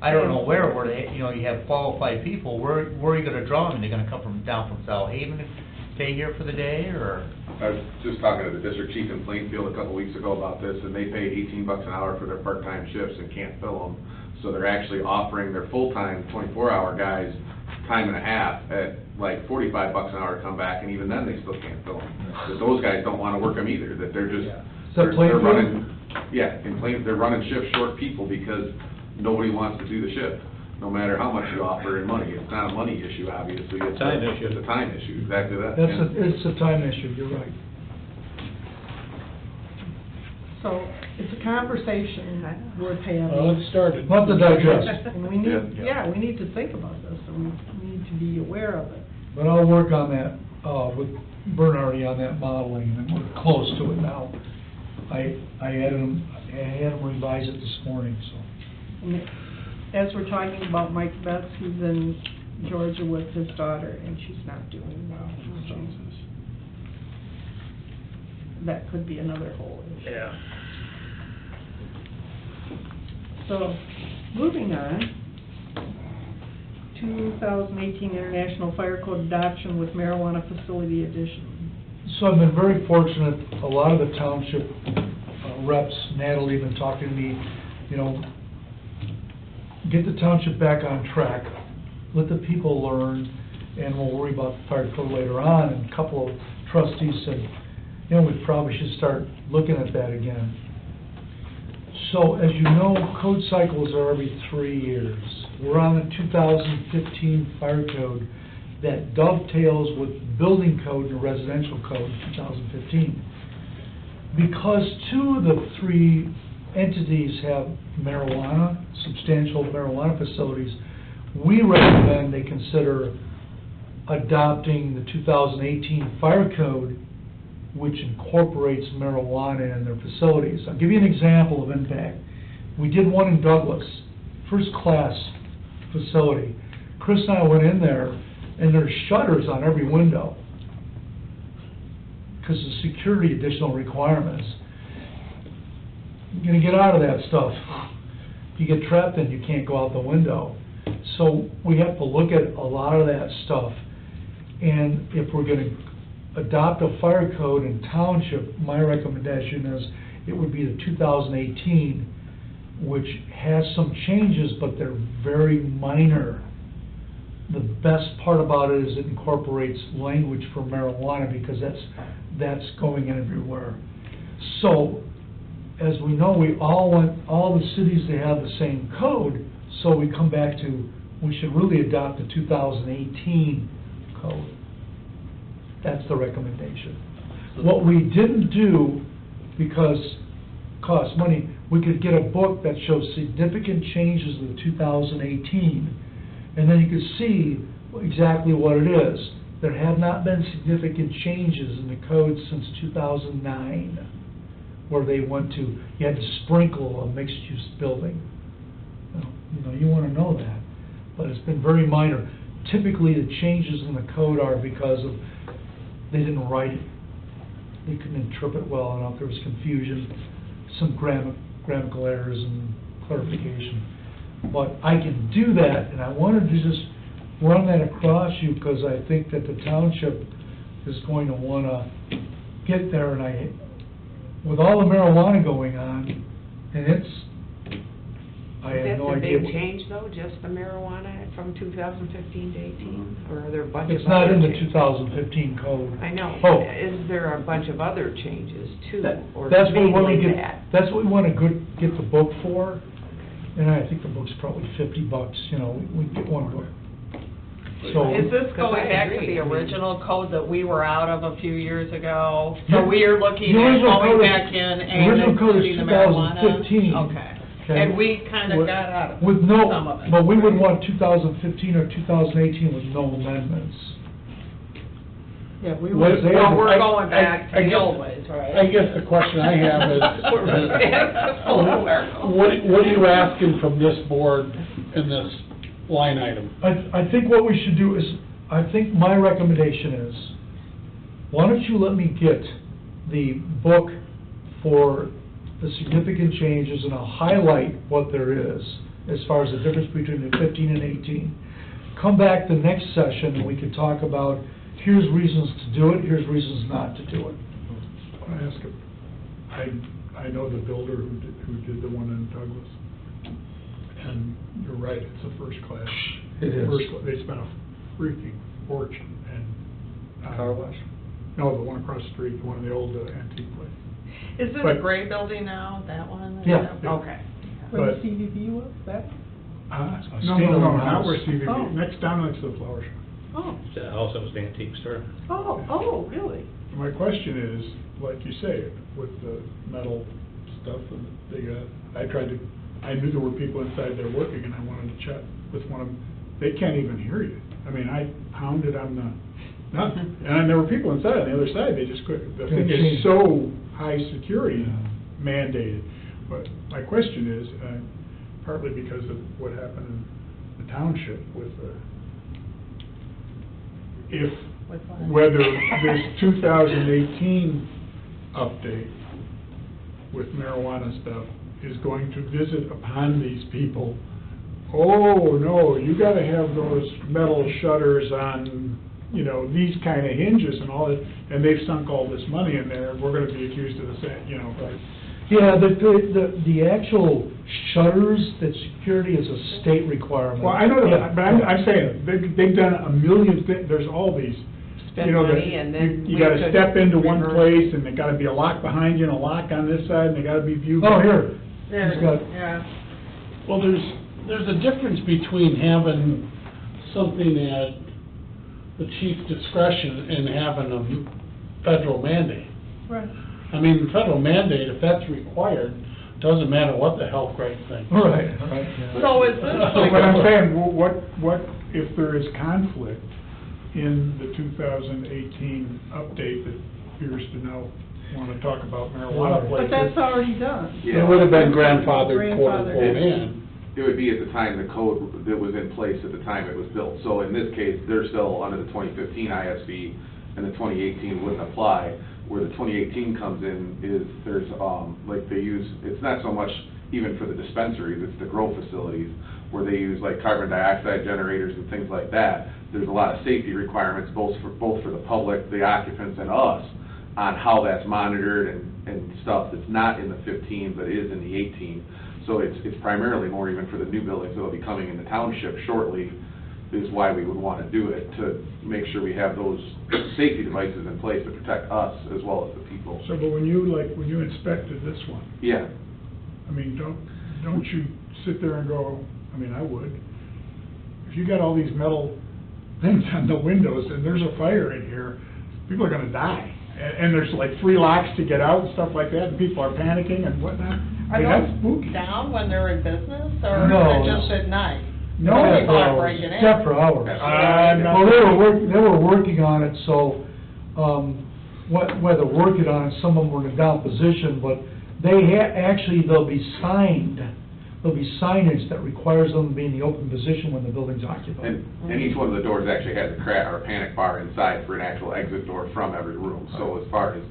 I don't know where they, you have qualified people, where are you gonna draw them? Are they gonna come down from South Haven and stay here for the day, or? I was just talking to the district chief in Plainfield a couple weeks ago about this, and they pay $18 an hour for their part-time shifts and can't fill them. So they're actually offering their full-time 24-hour guys time and a half at like $45 an hour to come back, and even then they still can't fill them. But those guys don't wanna work them either, that they're just, they're Plainfield? running, yeah, in Plainfield, they're running shifts short people because nobody wants to do the shift, no matter how much you offer in money. It's not a money issue, obviously. It's Time issue. It's a time issue, exactly that. It's a time issue, you're right. So it's a conversation worth having. Well, it started. Not to digest, And we need, Yeah. we need to think about this, and we need to be aware of it. but I'll work on that, with Bernardy on that modeling, and we're close to it now. I had him revise it this morning, so. And as we're talking about Mike Betts, he's in Georgia with his daughter, and she's not doing well. So that could be another whole issue. Yeah. So, moving on, 2018 International Fire Code adoption with marijuana facility addition. So I've been very fortunate, a lot of the township reps, Natalie, been talking to me, get the township back on track, let the people learn, and we'll worry about the fire code later on. And a couple of trustees said, we probably should start looking at that again. So, as you know, code cycles are every 3 years. We're on the 2015 fire code that dovetails with building code and residential code in 2015. Because 2 of the 3 entities have marijuana, substantial marijuana facilities, we recommend they consider adopting the 2018 fire code, which incorporates marijuana in their facilities. I'll give you an example of impact. We did one in Douglas, first-class facility. Chris and I went in there, and there's shutters on every window because of security additional requirements. You're going to get out of that stuff. If you get trapped in, you can't go out the window. So we have to look at a lot of that stuff. And if we're going to adopt a fire code in township, my recommendation is it would be the 2018, which has some changes, but they're very minor. The best part about it is it incorporates language for marijuana because that's going in everywhere. So, as we know, we all want all the cities to have the same code, so we come back to, we should really adopt the 2018 code. That's the recommendation. What we didn't do, because it costs money, we could get a book that shows significant changes in the 2018, and then you could see exactly what it is. There have not been significant changes in the code since 2009, where they went to, you had to sprinkle a mixed-use building. You want to know that, but it's been very minor. Typically, the changes in the code are because of they didn't write it. They couldn't interpret well enough. There was confusion, some grammatical errors and clarification. But I can do that, and I wanted to just run that across you because I think that the township is going to want to get there and with all the marijuana going on, and it's, I have no idea. Is that the big change though, just the marijuana from 2015 to 18? Or are there a bunch of It's not other in the changes? 2015 code. I know. Oh. Is there a bunch of other changes too? Or That's what we want to mainly get, that? that's what we want to get the book for, and I think the book's probably $50, you know, we get one book. So. Is this going back to the original code that we were out of a few years ago? So we are looking The at original going code is- back in the and original code is including the marijuana? 2015. Okay. Okay. And we kind of With- got out of With some no, of it. but we would want 2015 or 2018 with no amendments. Yeah, we What- were, well, we're I- going back I to the guess- old ways, right? I guess the question I have is, what are you asking from this board in this line item? I think what we should do is, I think my recommendation is, why don't you let me get the book for the significant changes, and I'll highlight what there is as far as the difference between the 15 and 18. Come back the next session and we can talk about, here's reasons to do it, here's reasons not to do it. I want to ask, I know the builder who did the one in Douglas, and you're right, it's a first class. It is. They spent a freaking fortune, and. Car wash? No, the one across the street, the one in the old antique place. Is this a But- gray building now, that one? Yeah. Okay. Where the But- CVB was, that? No, standalone not house. where CVB, Oh. down next to the flower shop. Oh, The house that was the antique store. oh, really? My question is, like you say, with the metal stuff and they got, I knew there were people inside there working, and I wanted to chat with one of them. They can't even hear you. I mean, I pounded on nothing. And there were people inside on the other side, they just couldn't. The thing is so high security mandated. But my question is, partly because of what happened in the township with whether this 2018 update with marijuana stuff is going to visit upon these people. Oh, no, you gotta have those metal shutters on, you know, these kind of hinges and all that, and they've sunk all this money in there, we're gonna be accused of the same, you know, like. Yeah, the actual shutters, that security is a state requirement. Well, I know Yeah. that, but I'm saying, they've done a million things, there's all these, Spend you know, that money and then you we gotta could step into one reverse. place, and there gotta be a lock behind you, and a lock on this side, and they gotta be viewed. Oh, here. There, He's got- yeah. Well, there's a difference between having something at the chief's discretion and having a federal mandate. Right. I mean, the federal mandate, if that's required, doesn't matter what the health grade thinks. All right, yeah. So is this So like? what I'm saying, what if there is conflict in the 2018 update that appears to now want to talk about marijuana But places? that's already done. It would have been grandfathered, quote Grandfathered. unquote, in. It would be at the time the code that was in place at the time it was built. So in this case, they're still under the 2015 ISV, and the 2018 wouldn't apply. Where the 2018 comes in is there's, like they use, it's not so much even for the dispensaries, it's the grow facilities, where they use like carbon dioxide generators and things like that. There's a lot of safety requirements, both for the public, the occupants, and us, on how that's monitored and stuff that's not in the 15, but is in the 18. So it's primarily more even for the new buildings that'll be coming in the township shortly, is why we would want to do it, to make sure we have those safety devices in place to protect us as well as the people. So, but when you inspected this one, Yeah, I mean, don't you sit there and go, I mean, I would. If you got all these metal things on the windows and there's a fire in here, people are gonna die. And there's like 3 locks to get out and stuff like that, and people are panicking and whatnot. I mean, Are that's spooky. those down when they're in business, or No, is it just no. at night? No, People are breaking in. Except for hours. not- Well, they were working on it, so, while they're working on it, some of them were in a down position, but they actually, there'll be signage that requires them to be in the open position when the building's occupied. and each one of the doors actually has a or a panic bar inside for an actual exit door from every room. So as far as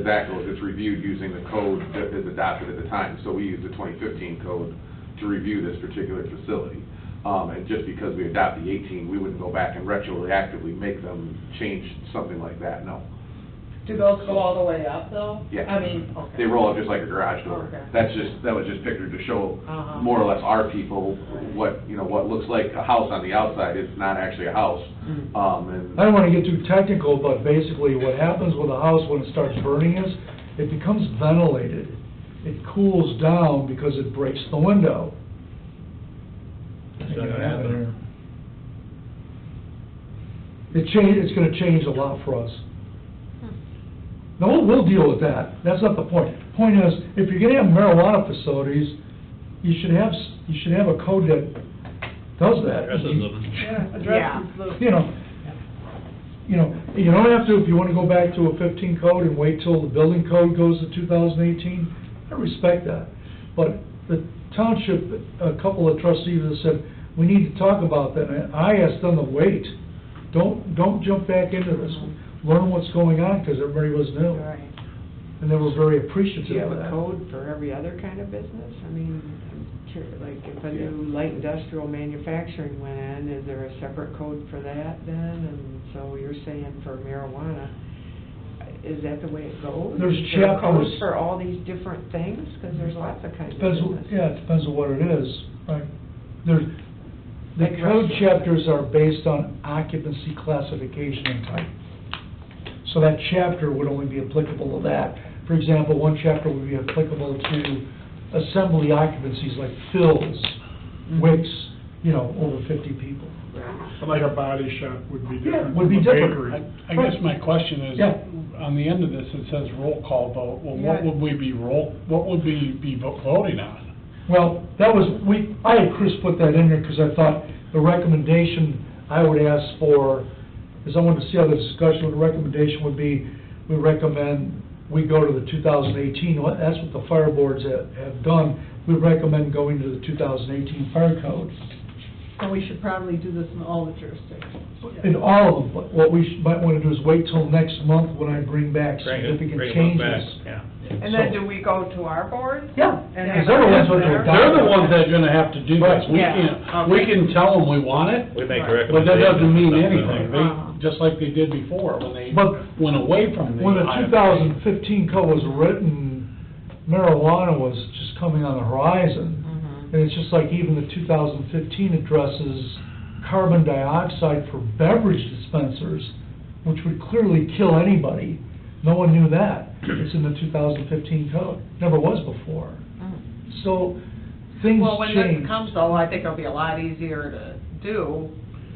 that goes, it's reviewed using the code that is adopted at the time. So we use the 2015 code to review this particular facility. And just because we adopt the 18, we wouldn't go back and retroactively make them change something like that, no. Do those go all the way up though? Yeah. I mean, okay. They roll up just like a garage door. Okay. That was just pictured to show Uh-huh. more or less our people what, what looks like a house on the outside is not actually a house. Mm. And I don't wanna get too technical, but basically what happens with a house when it starts burning is, it becomes ventilated. It cools down because it breaks the window. That's not gonna happen. It's gonna change a lot for us. No, we'll deal with that. That's not the point. Point is, if you're gonna have marijuana facilities, you should have a code that does that. Addresses them. Yeah, addresses the. You don't have to, if you wanna go back to a 15 code and wait till the building code goes to 2018, I respect that. But the township, a couple of trustees have said, we need to talk about that, and I asked them to wait. Don't jump back into this. Learn what's going on, because everybody was new. Right. And they were very Do appreciative you have of a that. code for every other kind of business? I mean, I'm curious, like if a new light industrial manufacturing went in, is there a separate code for that then? And so you're saying for marijuana, is that the way it goes? There's Is there codes chapters. for all these different things? Because there's lots of kinds of Depends, business. yeah, it depends on what it is, right? The Like code restaurants. chapters are based on occupancy classification and type. So that chapter would only be applicable to that. For example, one chapter would be applicable to assembly occupancies like Phil's, Wicks, over 50 people. Like a body shop would be Yeah, different would be from a different. bakery. I guess my question is, Yeah. on the end of this, it says roll call vote. Well, Yeah. what would we be voting on? Well, I had Chris put that in there because I thought the recommendation I would ask for, is I wanted to see how the discussion, the recommendation would be, we recommend we go to the 2018, that's what the fire boards have done. We recommend going to the 2018 fire code. And we should probably do this in all the jurisdictions. In all of them, but what we might want to do is wait till next month when I bring back significant Bring them changes. back, yeah. And then do we go to our board? Yeah, And because they're the ones with they're- the. They're the ones that are gonna have to do this. Right. We Yeah, can't, okay. we can tell them we want it, We make a but recommendation. that doesn't mean That's anything. Uh-huh. Just like they did before, when they But went away from the When the IFA. 2015 code was written, marijuana was just coming on the horizon. Mhm. And it's just like even the 2015 addresses carbon dioxide for beverage dispensers, which would clearly kill anybody. No one knew that. It's in the 2015 code. Never was before. So things Well, when change. this comes though, I think it'll be a lot easier to do,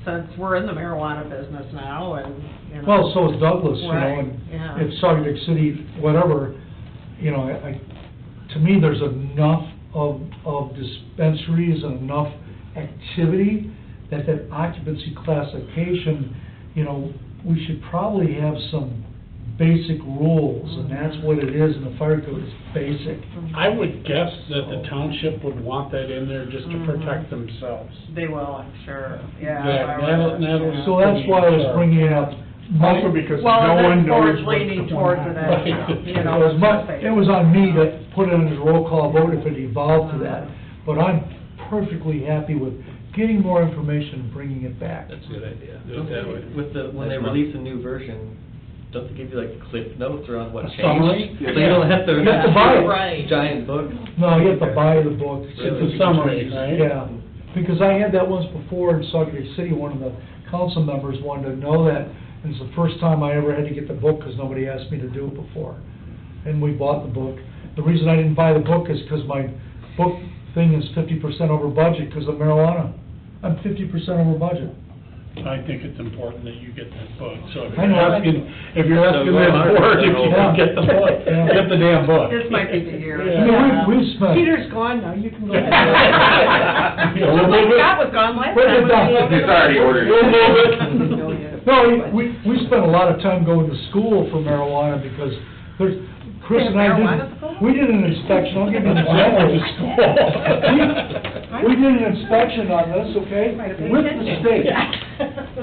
since we're in the marijuana business now and, Well, so is Douglas, Right, and yeah. if Sauk City, whatever, to me, there's enough of dispensaries and enough activity that occupancy classification, we should probably have some basic rules, and that's what it is in the fire code, it's basic. I would guess that the township would want that in there just to protect themselves. They will, I'm sure, yeah. Yeah, if I were to- Natalie- So that's why I was bringing it up. Also because Well, no and one then knows board's what's leaning going towards on. it Right. anyhow, It was on me to put it in as a roll call vote if it evolved to that, but I'm perfectly happy with getting more information and bringing it back. That's a good idea. Do it that way. When they Next month. release a new version, don't they give you like cliff notes around what A changed? summary? So you don't have to. You have to buy it. Right. Giant book. No, you have to buy the book. It's a summary, right? Yeah, because I had that once before in Sauk City, one of the council members wanted to know that, and it's the first time I ever had to get the book, because nobody asked me to do it before. And we bought the book. The reason I didn't buy the book is because my book thing is 50% over budget because of marijuana. I'm 50% over budget. I think it's important that you get that book, so if I you're know. asking this So board, if you can get the book, Yeah. get the damn book. This might be the year. I mean, we've spent. Peter's gone now, you can go ahead. Yeah, we'll move it. Scott was gone last Put it time. down. wasn't he? It's already ordered. We'll move it. No, we spent a lot of time going to school for marijuana because there's, Chris and I Marijuana school? we did an inspection, I'll give you an Well, I went to example. We did an inspection on this, okay, Might have paid with the attention. state,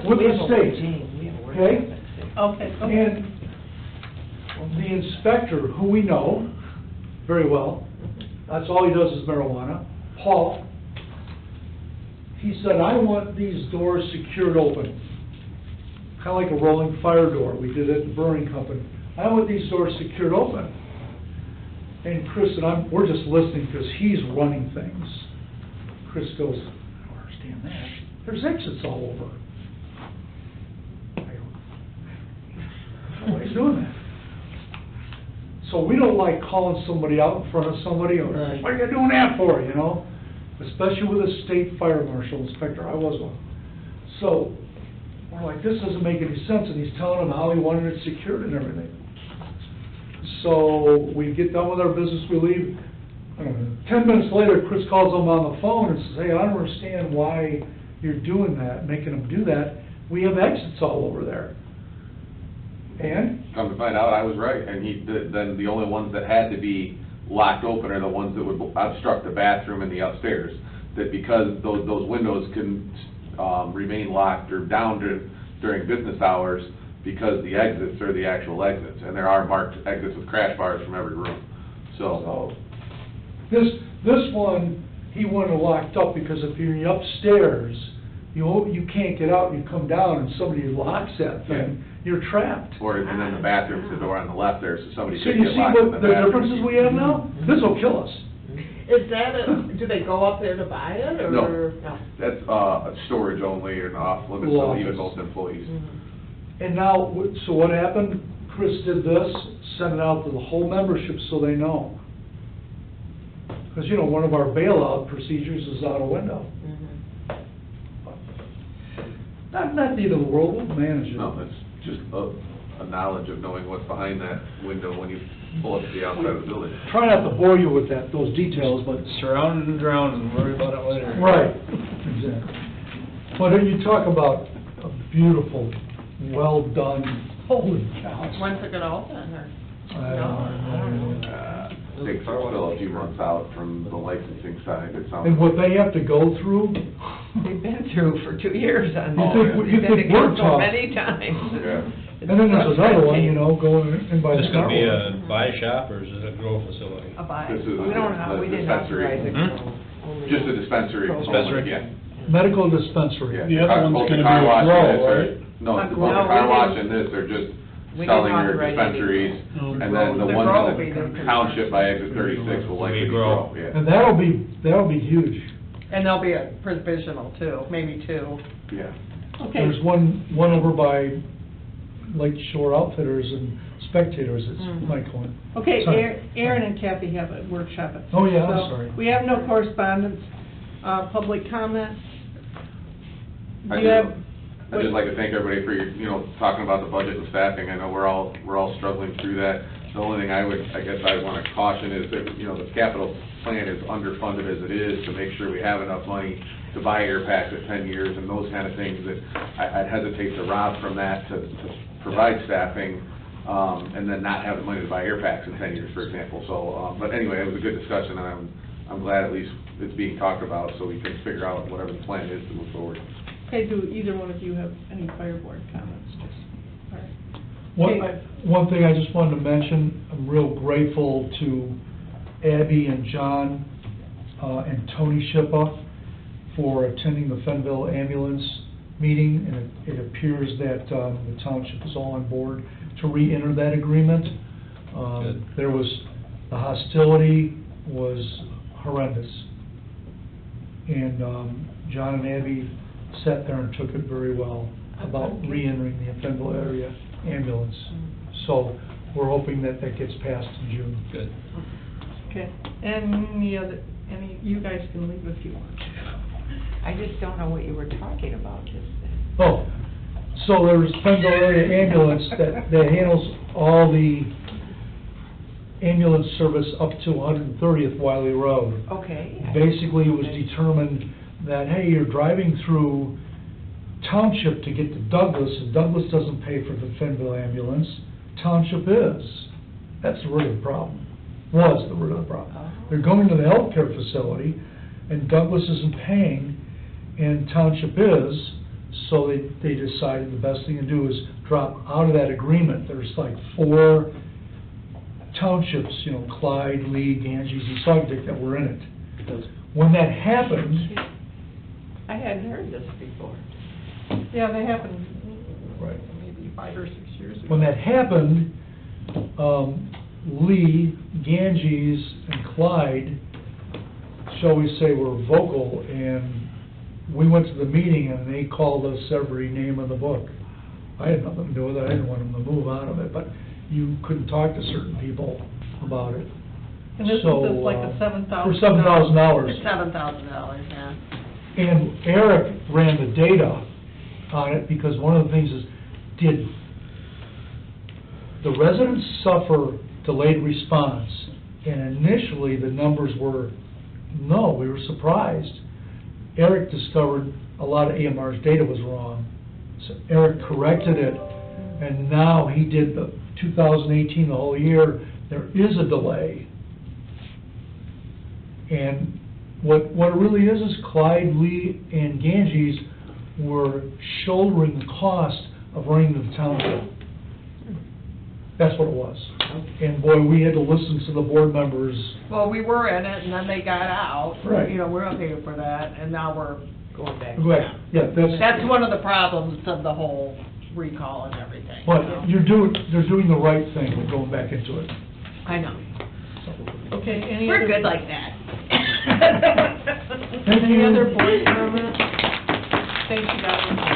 with We have the a state, routine. We have a okay? Okay, go ahead. And the inspector, who we know very well, that's all he does is marijuana, Paul, he said, I want these doors secured open, kind of like a rolling fire door. We did it at the Brewing Company. I want these doors secured open. And Chris and we're just listening because he's running things. Chris goes, I don't understand that. There's exits all over. I go, why are you doing that? So we don't like calling somebody out in front of somebody, or, Right. what are you doing that for, you know? Especially with a state fire marshal inspector, I was one. So, we're like, this doesn't make any sense, and he's telling them how he wanted it secured and everything. So, we get done with our business, we leave. I don't know, 10 minutes later, Chris calls them on the phone and says, hey, I don't understand why you're doing that, making them do that. We have exits all over there. And? Come to find out, I was right, and then the only ones that had to be locked open are the ones that would obstruct the bathroom and the upstairs. That because those windows can remain locked or down during business hours, because the exits are the actual exits, and there are marked exits with crash bars from every room. So this one, he wanted locked up because if you're upstairs, you can't get out, and you come down and somebody locks that thing, you're trapped. and then the bathroom's the door on the left there, so somebody So could you get see locked in what the the bathroom. differences we have now? This will kill us. Is that do they go up there to buy it, or? No, that's storage only and off limits, so even most employees. And now, so what happened? Chris did this, sent it out to the whole membership so they know. Because, you know, one of our bailout procedures is out a window. Not the end of the world, we'll manage it. No, it's just a knowledge of knowing what's behind that window when you pull up to the outside of the building. Try not to bore you with those details, but... Surrounded and drowned and worry about it later. Right, exactly. But you talk about a beautiful, well-done, holy cow. When's it gonna open, or? I don't know. Things are still a few months out from the licensing side, it sounds. And what they have to go through, We've been through for 2 years on You this. think we're We've been tough. so many times. Yeah. and then there's another one, you know, going in by Is the this gonna be car a buy shop, or is it a grow facility? A buy. This is We don't a we didn't dispensary. authorize it. Hmm? Only- Just a dispensary. Dispensary? Yeah. Medical dispensary. Yeah. The other one's Both the gonna car be a wash and grow, this are- right? No, A both grow. the No, car we wash didn't- and this are just we selling didn't your authorize dispensaries. Oh, And grow. then the The ones grow in will be the the- township by exit 36 will likely be grow. grow, yeah. And that'll be huge. And there'll be a provisional too, maybe 2. Yeah. Okay. There's one over by Lake Shore Outfitters and Spectators, it's Mhm. Michael. Okay, Sorry. Aaron and Kathy have a workshop at 6. Oh, yeah, I'm so sorry. We have no correspondence, public comment. Do I you have? I'd just like to thank everybody for your, talking about the budget and staffing. I know we're all struggling through that. The only thing I guess I want to caution is that, the capital plan is underfunded as it is, to make sure we have enough money to buy air packs at 10 years and those kind of things, that I'd hesitate to rob from that to provide staffing, and then not have the money to buy air packs in 10 years, for example. So, but anyway, it was a good discussion, and I'm glad at least it's being talked about, so we can figure out whatever the plan is to move forward. Okay, do either one of you have any fire board comments? All right. Okay. One thing I just wanted to mention, I'm real grateful to Abby and John and Tony Shippa for attending the Fenville ambulance meeting, and it appears that the township is all on board to re-enter that agreement. Good. The hostility was horrendous, and John and Abby sat there and took it very well about re-entering the Fenville area ambulance. So we're hoping that gets passed in June. Good. Okay, you guys can leave if you want. I just don't know what you were talking about just then. Oh, so there's Fenville area ambulance that handles all the ambulance service up to 130th Wiley Road. Okay. Basically, it was determined that, hey, you're driving through Township to get to Douglas, and Douglas doesn't pay for the Fenville ambulance. Township is. That's the root of the problem. Was the root of the problem. They're going to the healthcare facility, and Douglas isn't paying, and Township is, so they decided the best thing to do is drop out of that agreement. There's like 4 townships, Clyde, Lee, Ganges, and Sugdick that were in it. When that happened... I hadn't heard this before. Yeah, they happened Right. maybe 5 or 6 years ago. When that happened, Lee, Ganges, and Clyde, shall we say, were vocal, and we went to the meeting and they called us every name in the book. I had nothing to do with it, I didn't want them to move out of it, but you couldn't talk to certain people about it. And this is So, just like a $7,000. For $7,000. It's $7,000, yeah. And Eric ran the data on it, because one of the things is, did the residents suffer delayed response? And initially, the numbers were, no, we were surprised. Eric discovered a lot of AMR's data was wrong. So Eric corrected it, and now he did the 2018, the whole year, there is a delay. And what it really is Clyde, Lee, and Ganges were shouldering the cost of running the township. That's what it was. And boy, we had to listen to the board members. Well, we were in it, and then they got out. Right. You know, we're okay for that, and now we're going back. Go ahead. Yeah, That's one of the problems of the whole recall and everything. But you know. they're doing the right thing, with going back into it. I know. Okay, any We're other? good like that. Any other board comments? Thank you, guys.